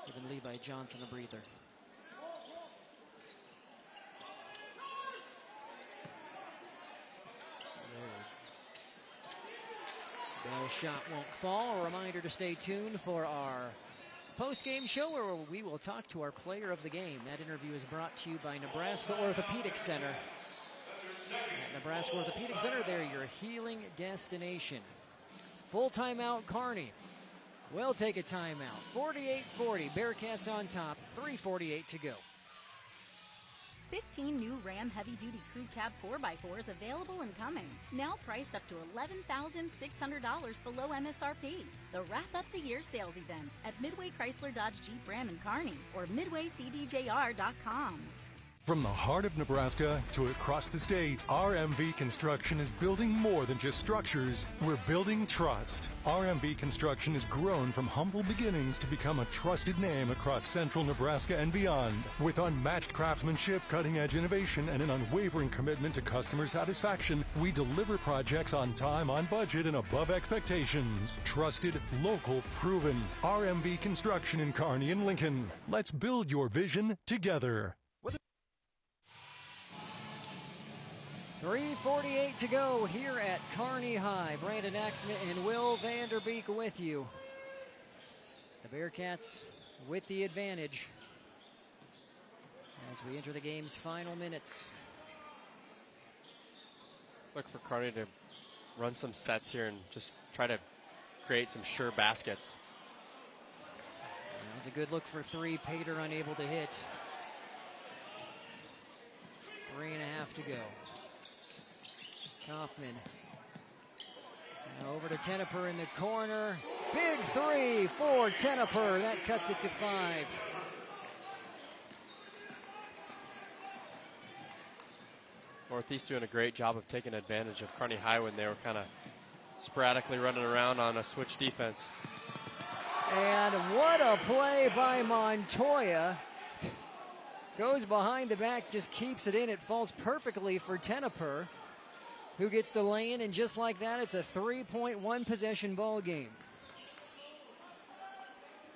giving Levi Johnson a breather. Bell shot won't fall. A reminder to stay tuned for our post-game show where we will talk to our player of the game. That interview is brought to you by Nebraska Orthopedic Center. At Nebraska Orthopedic Center, they're your healing destination. Full timeout, Kearney. We'll take a timeout. 48-40, Bearcats on top, 3:48 to go. 15 new Ram heavy-duty crew cab 4x4s available and coming. Now priced up to $11,600 below MSRP. The Wrap Up the Year sales event at Midway Chrysler Dodge Jeep Ram in Kearney or MidwayCDJR.com. From the heart of Nebraska to across the state, RMV Construction is building more than just structures. We're building trust. RMV Construction has grown from humble beginnings to become a trusted name across central Nebraska and beyond. With unmatched craftsmanship, cutting-edge innovation, and an unwavering commitment to customer satisfaction, we deliver projects on time, on budget, and above expectations. Trusted, local, proven. RMV Construction in Kearney and Lincoln. Let's build your vision together. 3:48 to go here at Kearney High. Brandon Axman and Will Vanderbeek with you. The Bearcats with the advantage as we enter the game's final minutes. Look for Kearney to run some sets here and just try to create some sure baskets. That was a good look for 3. Pater unable to hit. 3.5 to go. Kaufman. Now over to Tenneper in the corner. Big 3 for Tenneper. That cuts it to 5. Northeast doing a great job of taking advantage of Kearney High when they were kind of sporadically running around on a switch defense. And what a play by Montoya. Goes behind the back, just keeps it in. It falls perfectly for Tenneper, who gets the lay-in, and just like that, it's a 3-point possession ball game.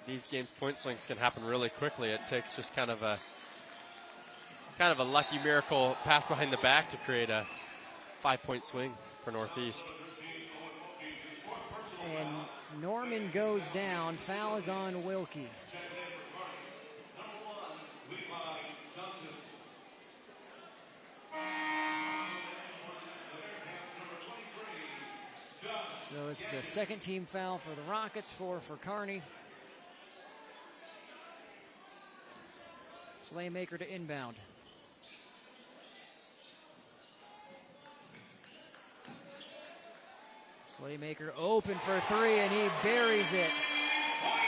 These games, point swings can happen really quickly. It takes just kind of a lucky miracle pass behind the back to create a 5-point swing for Northeast. And Norman goes down. Foul is on Wilkie. So it's the second team foul for the Rockets, 4 for Kearney. Slaymaker to inbound. Slaymaker open for 3, and he buries it.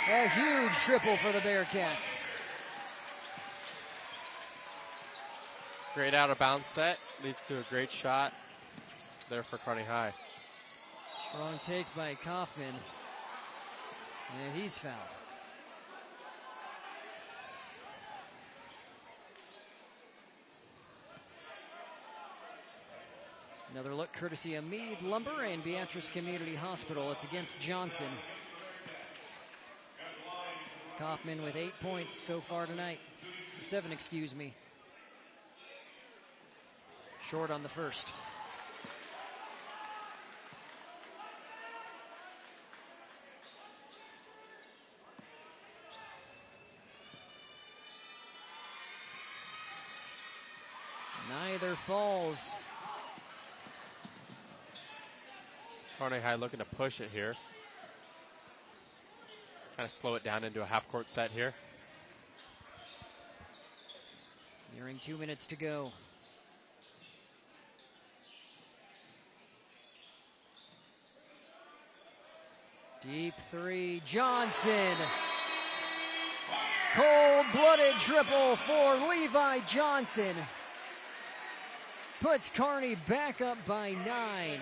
A huge triple for the Bearcats. Great out of bounds set, leads to a great shot there for Kearney High. Strong take by Kaufman, and he's fouled. Another look courtesy of Meade Lumber and Beatrice Community Hospital. It's against Johnson. Kaufman with 8 points so far tonight. 7, excuse me. Short on the first. Neither falls. Kearney High looking to push it here. Kind of slow it down into a half-court set here. Nearing 2 minutes to go. Deep 3, Johnson. Cold-blooded triple for Levi Johnson. Puts Kearney back up by 9.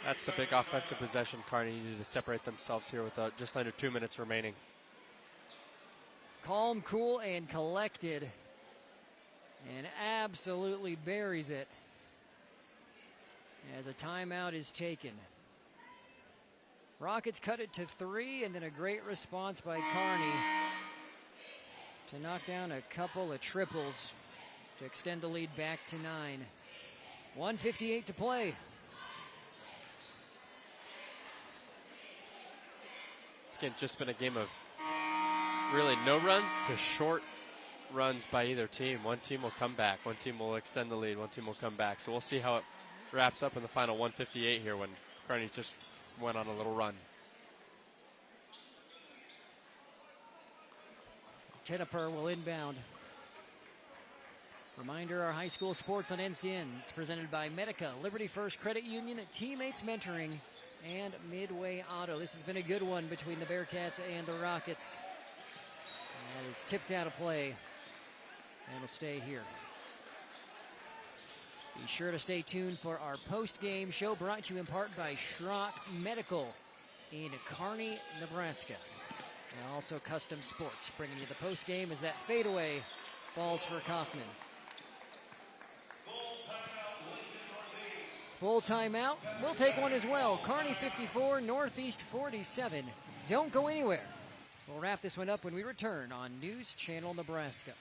That's the big offensive possession Kearney needed to separate themselves here with just under 2 minutes remaining. Calm, cool, and collected. And absolutely buries it as a timeout is taken. Rockets cut it to 3, and then a great response by Kearney to knock down a couple of triples to extend the lead back to 9. 1:58 to play. It's just been a game of really no runs to short runs by either team. One team will come back, one team will extend the lead, one team will come back. So we'll see how it wraps up in the final 1:58 here when Kearney just went on a little run. Tenneper will inbound. Reminder, our high school sports on NCN. It's presented by Medica, Liberty First Credit Union, Teammates Mentoring, and Midway Auto. This has been a good one between the Bearcats and the Rockets. That is tipped out of play, and will stay here. Be sure to stay tuned for our post-game show brought to you in part by Schrock Medical in Kearney, Nebraska. And also Custom Sports, bringing you the post-game as that fadeaway falls for Kaufman. Full timeout. We'll take one as well. Kearney 54, Northeast 47. Don't go anywhere. We'll wrap this one up when we return on News Channel Nebraska.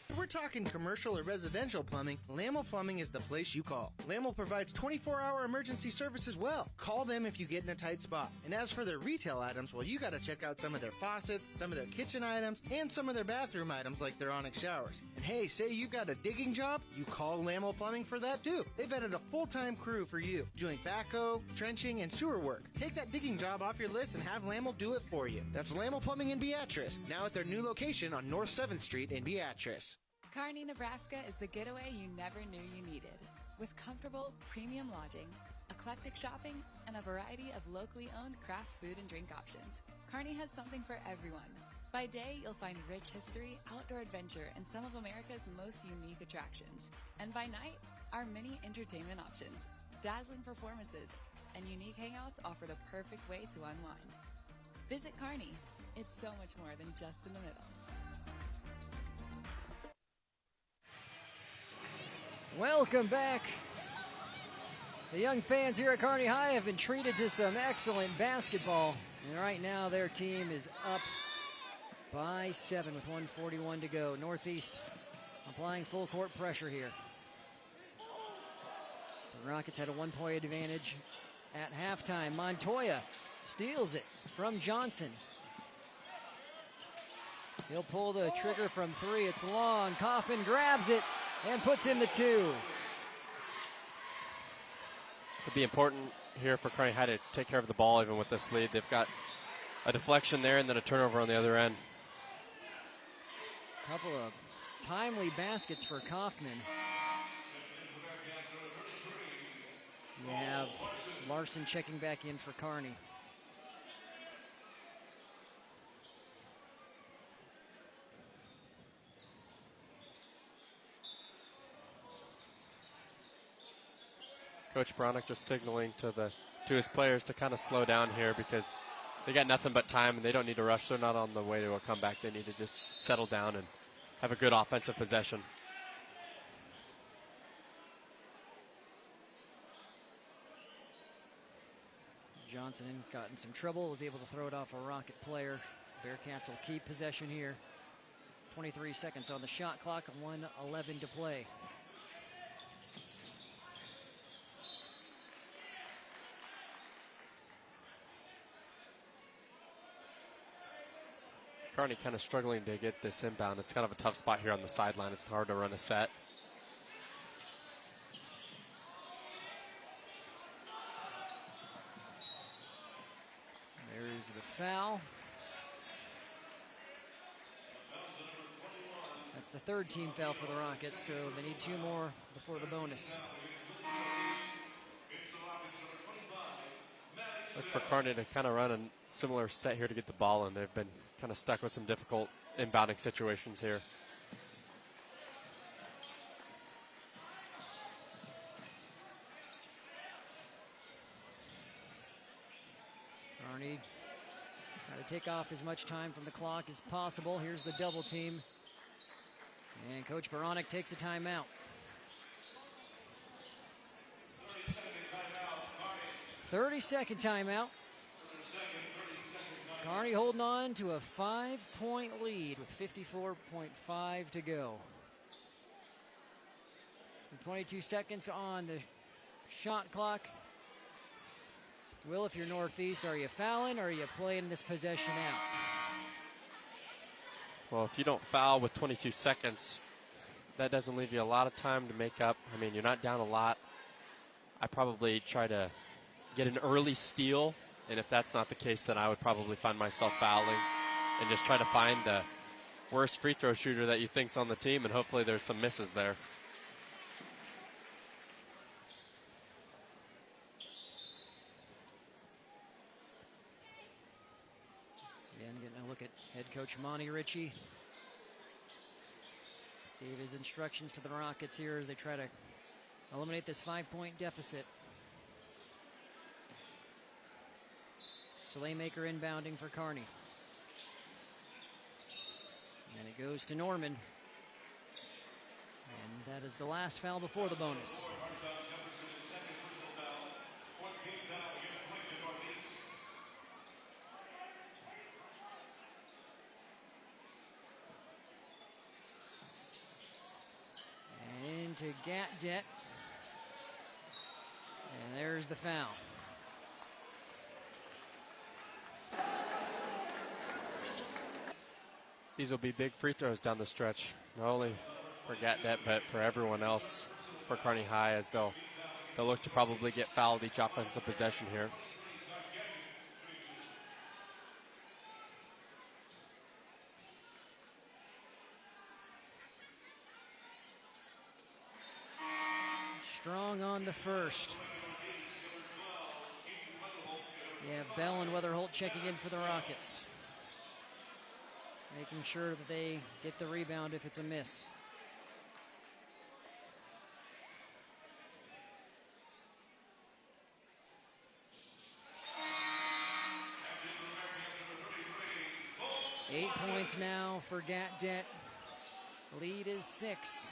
If we're talking commercial or residential plumbing, Lamel Plumbing is the place you call. Lamel provides 24-hour emergency service as well. Call them if you get in a tight spot. And as for their retail items, well, you got to check out some of their faucets, some of their kitchen items, and some of their bathroom items like their Onyx showers. And hey, say you got a digging job, you call Lamel Plumbing for that too. They've added a full-time crew for you, doing backhoe, trenching, and sewer work. Take that digging job off your list and have Lamel do it for you. That's Lamel Plumbing in Beatrice, now at their new location on North 7th Street in Beatrice. Kearney, Nebraska is the getaway you never knew you needed. With comfortable, premium lodging, eclectic shopping, and a variety of locally owned craft food and drink options, Kearney has something for everyone. By day, you'll find rich history, outdoor adventure, and some of America's most unique attractions. And by night, our many entertainment options, dazzling performances, and unique hangouts offer the perfect way to unwind. Visit Kearney. It's so much more than just in the middle. Welcome back The young fans here at Kearney High have been treated to some excellent basketball. And right now their team is up by 7 with 1:41 to go. Northeast applying full court pressure here. The Rockets had a 1-point advantage at halftime. Montoya steals it from Johnson. He'll pull the trigger from 3. It's long. Kaufman grabs it and puts in the 2. It'd be important here for Kearney High to take care of the ball even with this lead. They've got a deflection there and then a turnover on the other end. A couple of timely baskets for Kaufman. You have Larson checking back in for Kearney. Coach Bronick just signaling to his players to kind of slow down here because they got nothing but time and they don't need to rush. They're not on the way to a comeback. They need to just settle down and have a good offensive possession. Johnson got in some trouble, was able to throw it off a Rocket player. Bearcats will keep possession here. 23 seconds on the shot clock, 1:11 to play. Kearney kind of struggling to get this inbound. It's kind of a tough spot here on the sideline. It's hard to run a set. There's the foul. That's the third team foul for the Rockets, so they need 2 more before the bonus. Look for Kearney to kind of run a similar set here to get the ball, and they've been kind of stuck with some difficult inbounding situations here. Kearney try to take off as much time from the clock as possible. Here's the double team. And Coach Baronic takes a timeout. Thirty-second timeout. Kearney holding on to a 5-point lead with 54.5 to go. And 22 seconds on the shot clock. Will, if you're Northeast, are you fouling or are you playing this possession out? Well, if you don't foul with 22 seconds, that doesn't leave you a lot of time to make up. I mean, you're not down a lot. I probably try to get an early steal, and if that's not the case, then I would probably find myself fouling and just try to find the worst free throw shooter that you think's on the team, and hopefully there's some misses there. Again, getting a look at head coach Monty Ritchie. Gave his instructions to the Rockets here as they try to eliminate this 5-point deficit. Slaymaker inbounding for Kearney. And it goes to Norman. And that is the last foul before the bonus. And into Gatdet. And there's the foul. These will be big free throws down the stretch, not only for Gatdet, but for everyone else for Kearney High, as they'll look to probably get fouled each offensive possession here. Strong on the first. You have Bell and Weatherholt checking in for the Rockets. Making sure that they get the rebound if it's a miss. Eight points now for Gatdet. Lead is 6.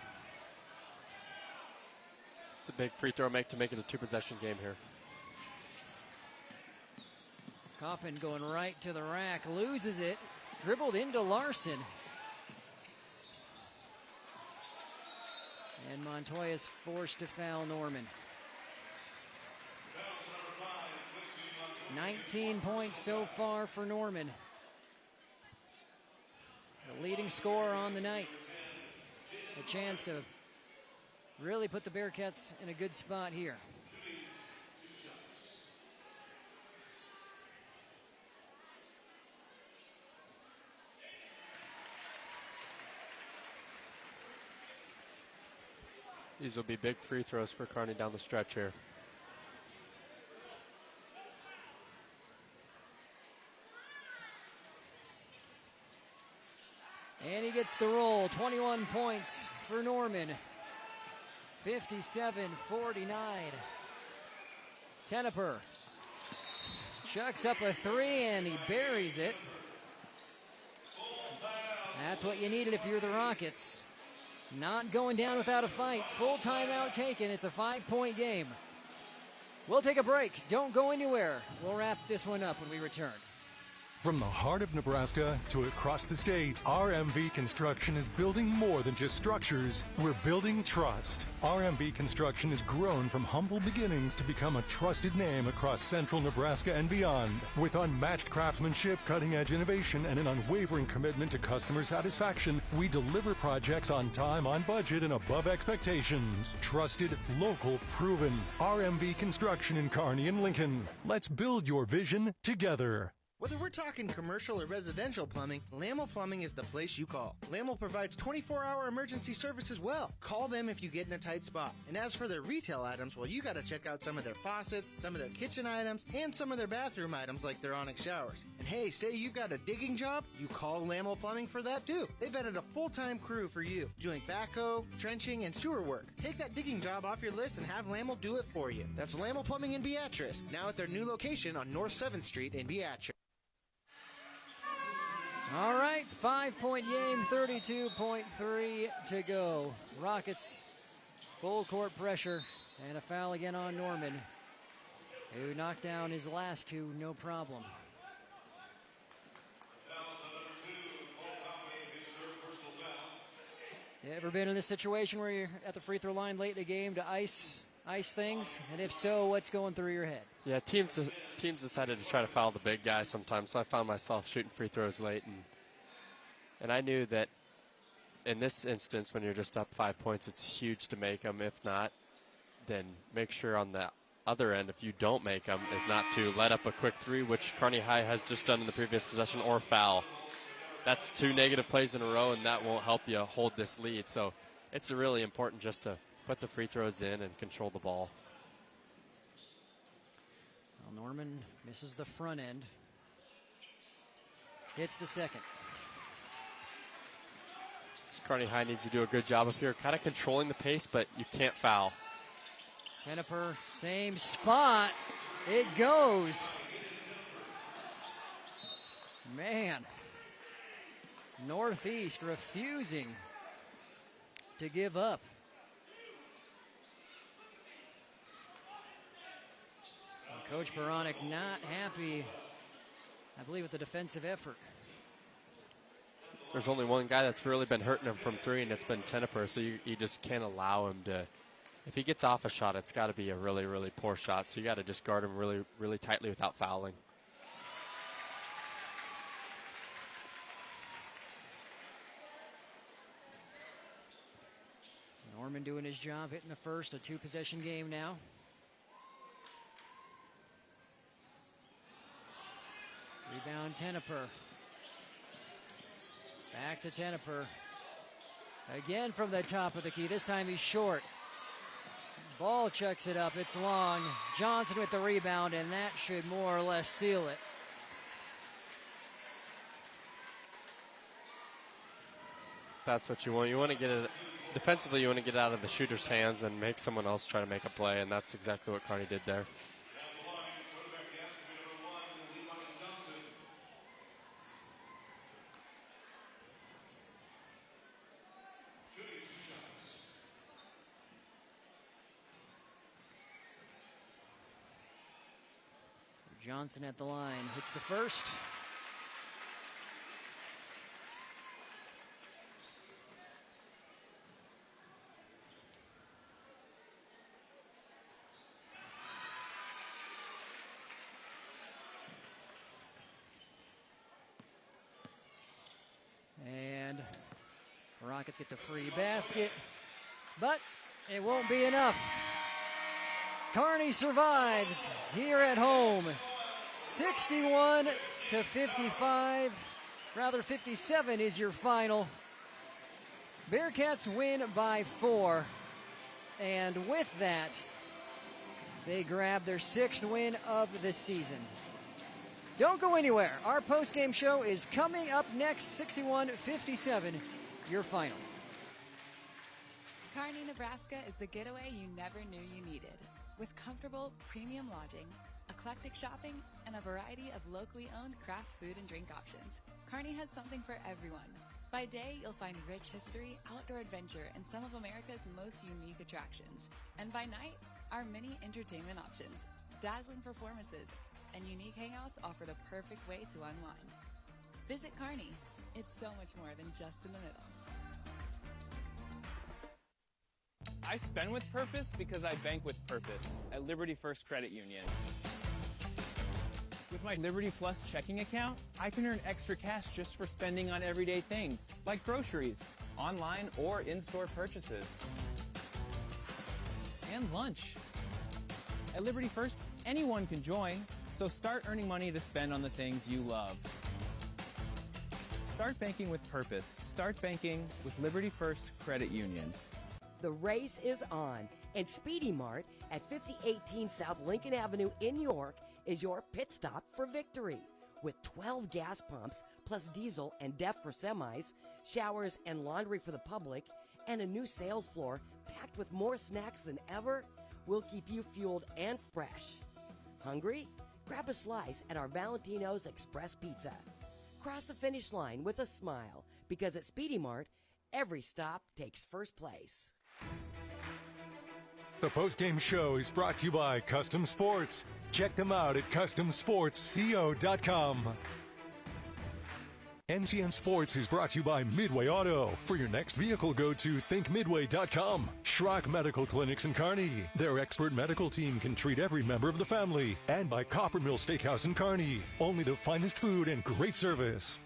It's a big free throw make to make it a two-possession game here. Coffin going right to the rack, loses it, dribbled into Larson. And Montoya's forced to foul Norman. 19 points so far for Norman. The leading scorer on the night. A chance to really put the Bearcats in a good spot here. These will be big free throws for Kearney down the stretch here. And he gets the roll. 21 points for Norman. 57-49. Tenneper chucks up a three and he buries it. That's what you needed if you're the Rockets. Not going down without a fight. Full timeout taken. It's a 5-point game. We'll take a break. Don't go anywhere. We'll wrap this one up when we return. From the heart of Nebraska to across the state, RMV Construction is building more than just structures. We're building trust. RMV Construction has grown from humble beginnings to become a trusted name across central Nebraska and beyond. With unmatched craftsmanship, cutting-edge innovation, and an unwavering commitment to customer satisfaction, we deliver projects on time, on budget, and above expectations. Trusted, local, proven. RMV Construction in Kearney and Lincoln. Let's build your vision together. Whether we're talking commercial or residential plumbing, Lamel Plumbing is the place you call. Lamel provides 24-hour emergency service as well. Call them if you get in a tight spot. And as for their retail items, well, you got to check out some of their faucets, some of their kitchen items, and some of their bathroom items like their Onyx showers. And hey, say you've got a digging job, you call Lamel Plumbing for that too. They've added a full-time crew for you, doing backhoe, trenching, and sewer work. Take that digging job off your list and have Lamel do it for you. That's Lamel Plumbing in Beatrice, now at their new location on North 7th Street in Beatrice. All right, 5-point game, 32.3 to go. Rockets, full court pressure, and a foul again on Norman, who knocked down his last two, no problem. You ever been in this situation where you're at the free throw line late in the game to ice things? And if so, what's going through your head? Yeah, teams decided to try to foul the big guys sometimes, so I found myself shooting free throws late, and I knew that in this instance, when you're just up 5 points, it's huge to make them. If not, then make sure on the other end, if you don't make them, is not to let up a quick three, which Kearney High has just done in the previous possession, or foul. That's 2 negative plays in a row, and that won't help you hold this lead. So it's really important just to put the free throws in and control the ball. Well, Norman misses the front end. Hits the second. Kearney High needs to do a good job of here, kind of controlling the pace, but you can't foul. Tenneper, same spot. It goes. Man. Northeast refusing to give up. And Coach Baranek not happy, I believe, with the defensive effort. There's only one guy that's really been hurting him from three, and it's been Tenneper, so you just can't allow him to. If he gets off a shot, it's got to be a really, really poor shot, so you got to just guard him really, really tightly without fouling. Norman doing his job, hitting the first, a two-possession game now. Rebound Tenneper. Back to Tenneper. Again from the top of the key. This time he's short. Ball checks it up. It's long. Johnson with the rebound, and that should more or less seal it. That's what you want. You want to get it defensively. You want to get it out of the shooter's hands and make someone else try to make a play, and that's exactly what Kearney did there. Johnson at the line. Hits the first. And the Rockets get the free basket, but it won't be enough. Kearney survives here at home. 61 to 55, rather 57 is your final. Bearcats win by 4, and with that, they grab their 6th win of the season. Don't go anywhere. Our post-game show is coming up next. 61-57, your final. Kearney, Nebraska is the getaway you never knew you needed. With comfortable, premium lodging, eclectic shopping, and a variety of locally owned craft food and drink options, Kearney has something for everyone. By day, you'll find rich history, outdoor adventure, and some of America's most unique attractions. And by night, our many entertainment options, dazzling performances, and unique hangouts offer the perfect way to unwind. Visit Kearney. It's so much more than just in the middle. I spend with purpose because I bank with purpose at Liberty First Credit Union. With my Liberty Plus checking account, I can earn extra cash just for spending on everyday things, like groceries, online or in-store purchases, and lunch. At Liberty First, anyone can join, so start earning money to spend on the things you love. Start banking with purpose. Start banking with Liberty First Credit Union. The race is on, and Speedy Mart at 5018 South Lincoln Avenue in York is your pit stop for victory. With 12 gas pumps, plus diesel and DEF for semis, showers and laundry for the public, and a new sales floor packed with more snacks than ever, we'll keep you fueled and fresh. Hungry? Grab a slice at our Valentino's Express Pizza. Cross the finish line with a smile, because at Speedy Mart, every stop takes first place. The post-game show is brought to you by Custom Sports. Check them out at CustomSportsCO.com. NCN Sports is brought to you by Midway Auto. For your next vehicle, go to thinkmidway.com. Schrock Medical Clinics in Kearney. Their expert medical team can treat every member of the family. And by Copper Mill Steakhouse in Kearney. Only the finest food and great service.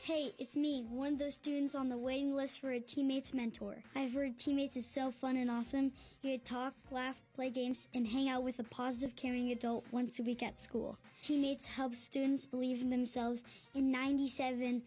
Hey, it's me, one of those students on the waiting list for a Teammates mentor. I've heard Teammates is so fun and awesome. You get to talk, laugh, play games, and hang out with a positive, caring adult once a week at school. Teammates helps students believe in themselves, and 97%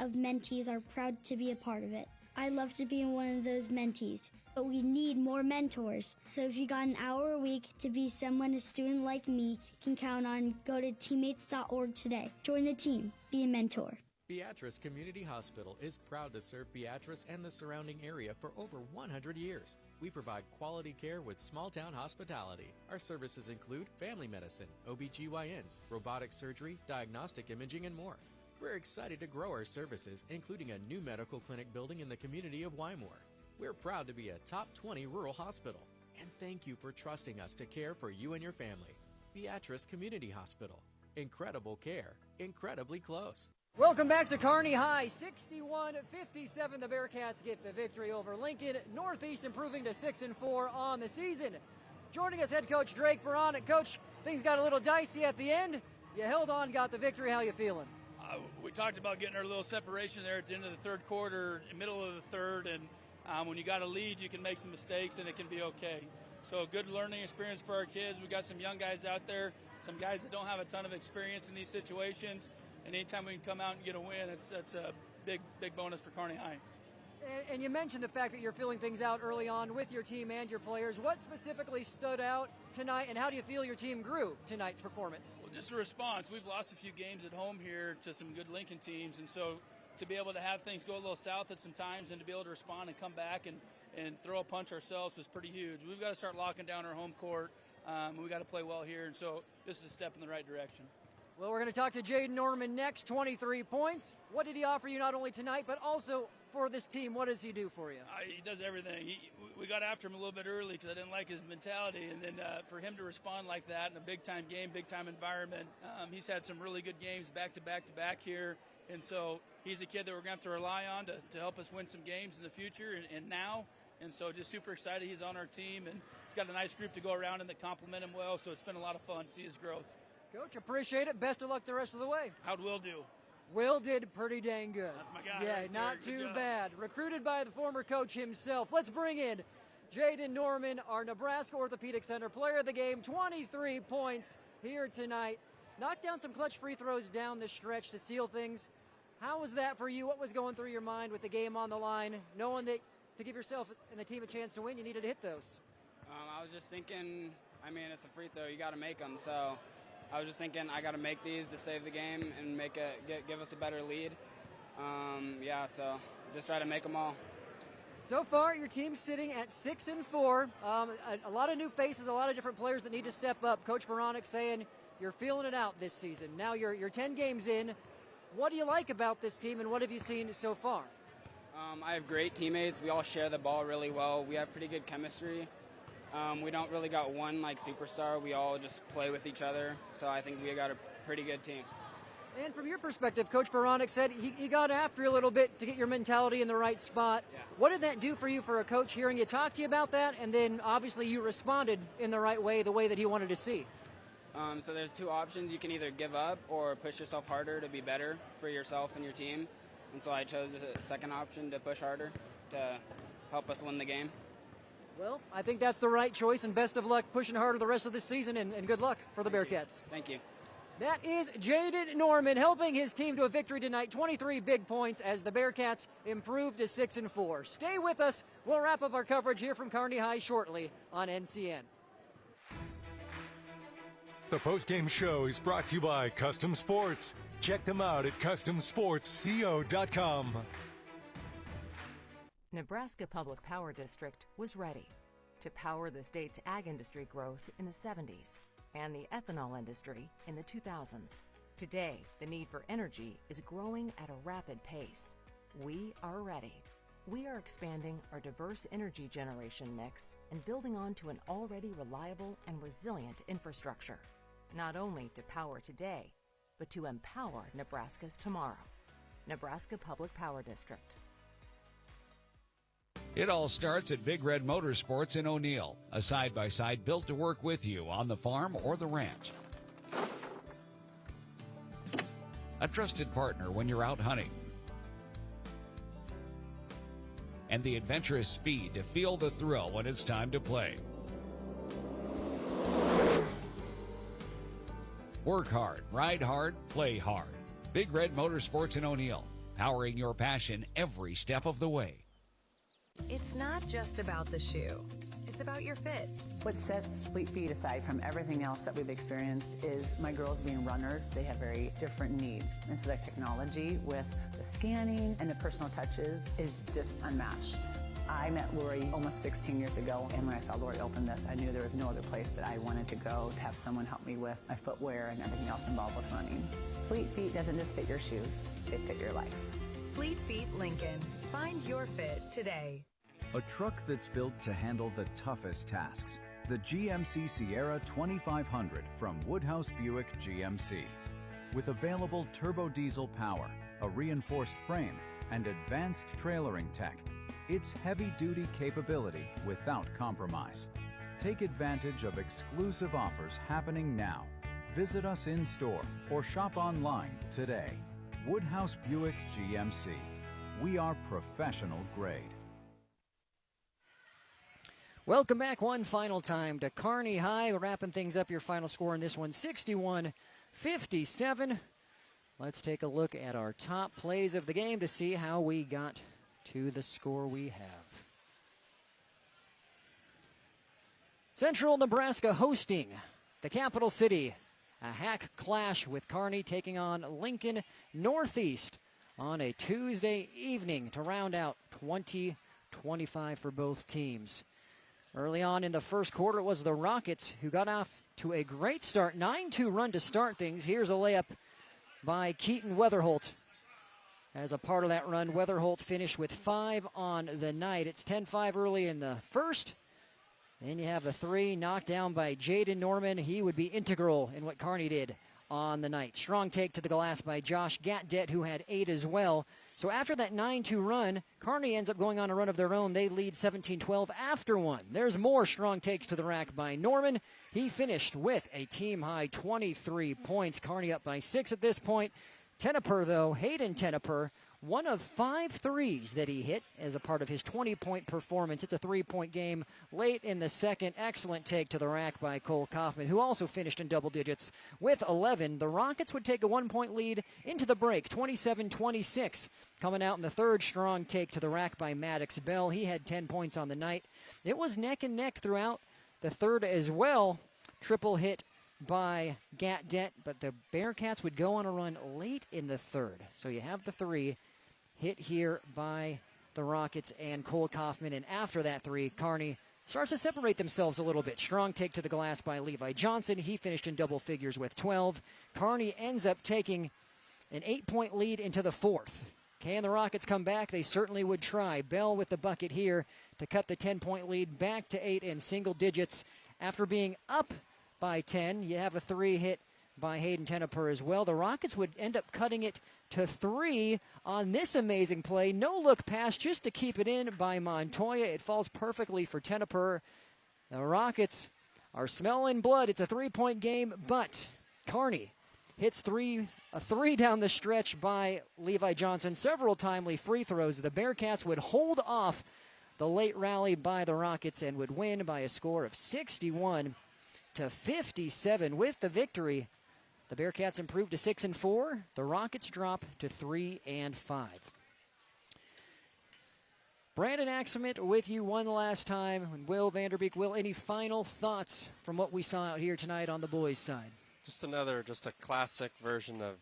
of mentees are proud to be a part of it. I'd love to be one of those mentees, but we need more mentors. So if you got an hour a week to be someone a student like me can count on, go to teammates.org today. Join the team. Be a mentor. Beatrice Community Hospital is proud to serve Beatrice and the surrounding area for over 100 years. We provide quality care with small-town hospitality. Our services include family medicine, OBGYNs, robotic surgery, diagnostic imaging, and more. We're excited to grow our services, including a new medical clinic building in the community of Wymore. We're proud to be a top 20 rural hospital. And thank you for trusting us to care for you and your family. Beatrice Community Hospital. Incredible care, incredibly close. Welcome back to Kearney High. 61-57, the Bearcats get the victory over Lincoln. Northeast improving to 6-4 on the season. Joining us, head coach Drake Baron. Coach, things got a little dicey at the end. You held on, got the victory. How you feeling? We talked about getting our little separation there at the end of the third quarter, middle of the third, and when you got a lead, you can make some mistakes and it can be okay. So a good learning experience for our kids. We got some young guys out there, some guys that don't have a ton of experience in these situations. And anytime we can come out and get a win, that's a big bonus for Kearney High. And you mentioned the fact that you're feeling things out early on with your team and your players. What specifically stood out tonight, and how do you feel your team grew tonight's performance? Well, just a response. We've lost a few games at home here to some good Lincoln teams, and so to be able to have things go a little south at some times and to be able to respond and come back and throw a punch ourselves was pretty huge. We've got to start locking down our home court. We've got to play well here, and so this is a step in the right direction. Well, we're going to talk to Jaden Norman next. 23 points. What did he offer you not only tonight, but also for this team? What does he do for you? He does everything. We got after him a little bit early because I didn't like his mentality, and then for him to respond like that in a big-time game, big-time environment, he's had some really good games back-to-back here, and so he's a kid that we're going to have to rely on to help us win some games in the future and now, and so just super excited he's on our team, and he's got a nice group to go around and that complement him well, so it's been a lot of fun to see his growth. Coach, appreciate it. Best of luck the rest of the way. How'd Will do? Will did pretty dang good. That's my guy. Yeah, right not there. Good too job. bad. Recruited by the former coach himself. Let's bring in Jaden Norman, our Nebraska Orthopedic Center player of the game. 23 points here tonight. Knocked down some clutch free throws down the stretch to seal things. How was that for you? What was going through your mind with the game on the line, knowing that to give yourself and the team a chance to win, you needed to hit those? I was just thinking, it's a free throw. You got to make them. So I was just thinking I got to make these to save the game and give us a better lead. So just try to make them all. So far, your team's sitting at 6-4. A lot of new faces, a lot of different players that need to step up. Coach Baranek saying you're feeling it out this season. Now you're 10 games in. What do you like about this team, and what have you seen so far? I have great teammates. We all share the ball really well. We have pretty good chemistry. We don't really got one superstar. We all just play with each other. So I think we got a pretty good team. And from your perspective, Coach Baranek said he got after you a little bit to get your mentality in the right spot. Yeah. What did that do for you for a coach, hearing you talk to you about that, and then obviously you responded in the right way, the way that he wanted to see? So there's two options. You can either give up or push yourself harder to be better for yourself and your team. And so I chose the second option, to push harder to help us win the game. Well, I think that's the right choice, and best of luck pushing harder the rest of the season, and good luck for the Bearcats. Thank you. That is Jaden Norman helping his team to a victory tonight. 23 big points as the Bearcats improve to 6-4. Stay with us. We'll wrap up our coverage here from Kearney High shortly on NCN. The postgame show is brought to you by Custom Sports. Check them out at customsportsco.com. Nebraska Public Power District was ready to power the state's ag industry growth in the 70s and the ethanol industry in the 2000s. Today, the need for energy is growing at a rapid pace. We are ready. We are expanding our diverse energy generation mix and building on to an already reliable and resilient infrastructure, not only to power today, but to empower Nebraska's tomorrow. Nebraska Public Power District. It all starts at Big Red Motorsports in O'Neill, a side-by-side built to work with you on the farm or the ranch. A trusted partner when you're out hunting. And the adventurous speed to feel the thrill when it's time to play. Work hard, ride hard, play hard. Big Red Motorsports in O'Neill, powering your passion every step of the way. It's not just about the shoe. It's about your fit. What sets Fleet Feet aside from everything else that we've experienced is my girls being runners. They have very different needs. And so that technology with the scanning and the personal touches is just unmatched. I met Lori almost 16 years ago, and when I saw Lori open this, I knew there was no other place that I wanted to go to have someone help me with my footwear and everything else involved with running. Fleet Feet doesn't just fit your shoes, they fit your life. Fleet Feet Lincoln. Find your fit today. A truck that's built to handle the toughest tasks. The GMC Sierra 2500 from Woodhouse Buick GMC. With available turbo diesel power, a reinforced frame, and advanced trailering tech, it's heavy-duty capability without compromise. Take advantage of exclusive offers happening now. Visit us in-store or shop online today. Woodhouse Buick GMC. We are professional grade. Welcome back one final time to Kearney High. We're wrapping things up. Your final score in this one, 61-57. Let's take a look at our top plays of the game to see how we got to the score we have. Central Nebraska hosting the capital city. A hack clash with Kearney taking on Lincoln Northeast on a Tuesday evening to round out 20-25 for both teams. Early on in the first quarter, it was the Rockets who got off to a great start. 9-2 run to start things. Here's a layup by Keaton Weatherholt. As a part of that run, Weatherholt finished with 5 on the night. It's 10-5 early in the first. Then you have a 3 knocked down by Jaden Norman. He would be integral in what Kearney did on the night. Strong take to the glass by Josh Gatdet, who had 8 as well. So after that 9-2 run, Kearney ends up going on a run of their own. They lead 17-12 after one. There's more strong takes to the rack by Norman. He finished with a team-high 23 points. Kearney up by 6 at this point. Tenneper, though, Hayden Tenneper, 1 of 5 threes that he hit as a part of his 20-point performance. It's a 3-point game late in the second. Excellent take to the rack by Cole Kaufman, who also finished in double digits with 11. The Rockets would take a 1-point lead into the break, 27-26. Coming out in the third, strong take to the rack by Maddox Bell. He had 10 points on the night. It was neck and neck throughout the third as well. Triple hit by Gatdet, but the Bearcats would go on a run late in the third. So you have the 3 hit here by the Rockets and Cole Kaufman, and after that 3, Kearney starts to separate themselves a little bit. Strong take to the glass by Levi Johnson. He finished in double figures with 12. Kearney ends up taking an 8-point lead into the fourth. Can the Rockets come back? They certainly would try. Bell with the bucket here to cut the 10-point lead back to 8 in single digits. After being up by 10, you have a 3 hit by Hayden Tenneper as well. The Rockets would end up cutting it to 3 on this amazing play. No look pass just to keep it in by Montoya. It falls perfectly for Tenneper. The Rockets are smelling blood. It's a 3-point game, but Kearney hits a 3 down the stretch by Levi Johnson. Several timely free throws. The Bearcats would hold off the late rally by the Rockets and would win by a score of 61-57 with the victory. The Bearcats improved to 6-4. The Rockets drop to 3-5. Brandon Axelmit with you one last time. And Will Vanderbeek, Will, any final thoughts from what we saw out here tonight on the boys' side? Just a classic version of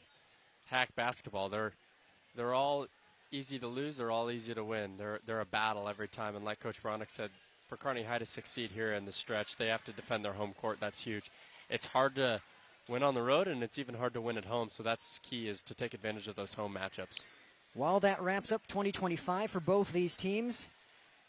hack basketball. They're all easy to lose. They're all easy to win. They're a battle every time. And like Coach Bronick said, for Kearney High to succeed here in the stretch, they have to defend their home court. That's huge. It's hard to win on the road, and it's even hard to win at home. So that's key, is to take advantage of those home matchups. While that wraps up 2025 for both these teams,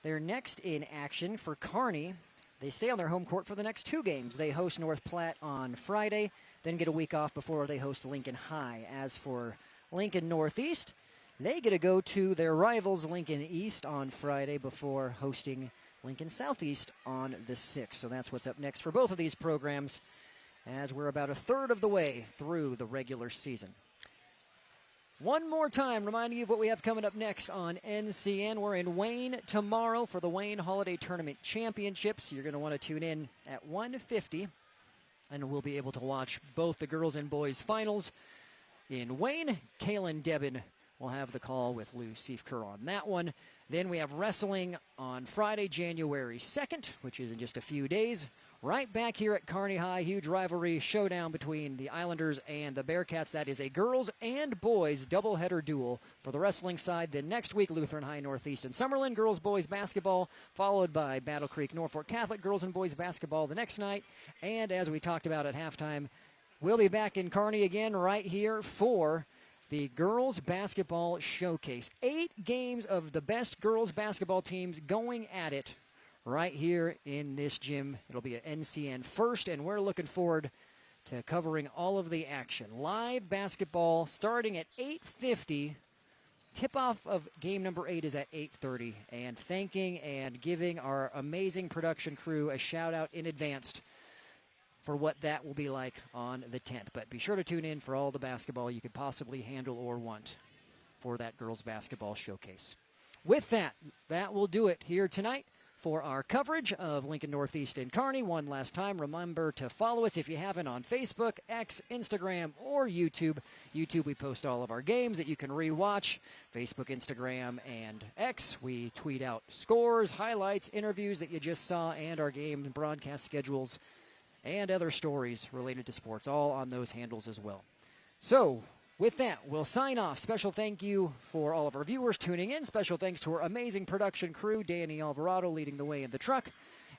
they're next in action for Kearney. They stay on their home court for the next 2 games. They host North Platte on Friday, then get a week off before they host Lincoln High. As for Lincoln Northeast, they get to go to their rivals Lincoln East on Friday before hosting Lincoln Southeast on the 6th. So that's what's up next for both of these programs as we're about a third of the way through the regular season. One more time, reminding you of what we have coming up next on NCN. We're in Wayne tomorrow for the Wayne Holiday Tournament Championships. You're going to want to tune in at 1:50, and we'll be able to watch both the girls and boys finals in Wayne. Kaylin Debin will have the call with Lou Siefker on that one. Then we have wrestling on Friday, January 2nd, which is in just a few days. Right back here at Kearney High, huge rivalry showdown between the Islanders and the Bearcats. That is a girls and boys doubleheader duel for the wrestling side. Then next week, Lutheran High Northeast and Summerlin girls boys basketball, followed by Battle Creek Norfolk Catholic girls and boys basketball the next night. And as we talked about at halftime, we'll be back in Kearney again right here for the girls basketball showcase. 8 games of the best girls basketball teams going at it right here in this gym. It'll be an NCN first, and we're looking forward to covering all of the action. Live basketball starting at 8:50. Tip-off of game number 8 is at 8:30. And thanking and giving our amazing production crew a shout-out in advance for what that will be like on the 10th. But be sure to tune in for all the basketball you could possibly handle or want for that girls basketball showcase. With that, that will do it here tonight for our coverage of Lincoln Northeast and Kearney. One last time, remember to follow us if you haven't on Facebook, X, Instagram, or YouTube. YouTube, we post all of our games that you can rewatch. Facebook, Instagram, and X, we tweet out scores, highlights, interviews that you just saw, and our game broadcast schedules and other stories related to sports, all on those handles as well. So, with that, we'll sign off. Special thank you for all of our viewers tuning in. Special thanks to our amazing production crew, Danny Alvarado leading the way in the truck.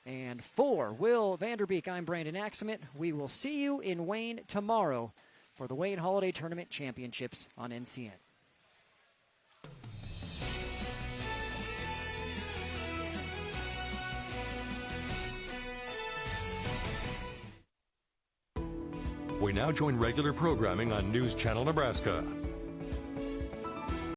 And for Will Vanderbeek, I'm Brandon Axemet. We will see you in Wayne tomorrow for the Wayne Holiday Tournament Championships on NCN. We now join regular programming on News Channel Nebraska.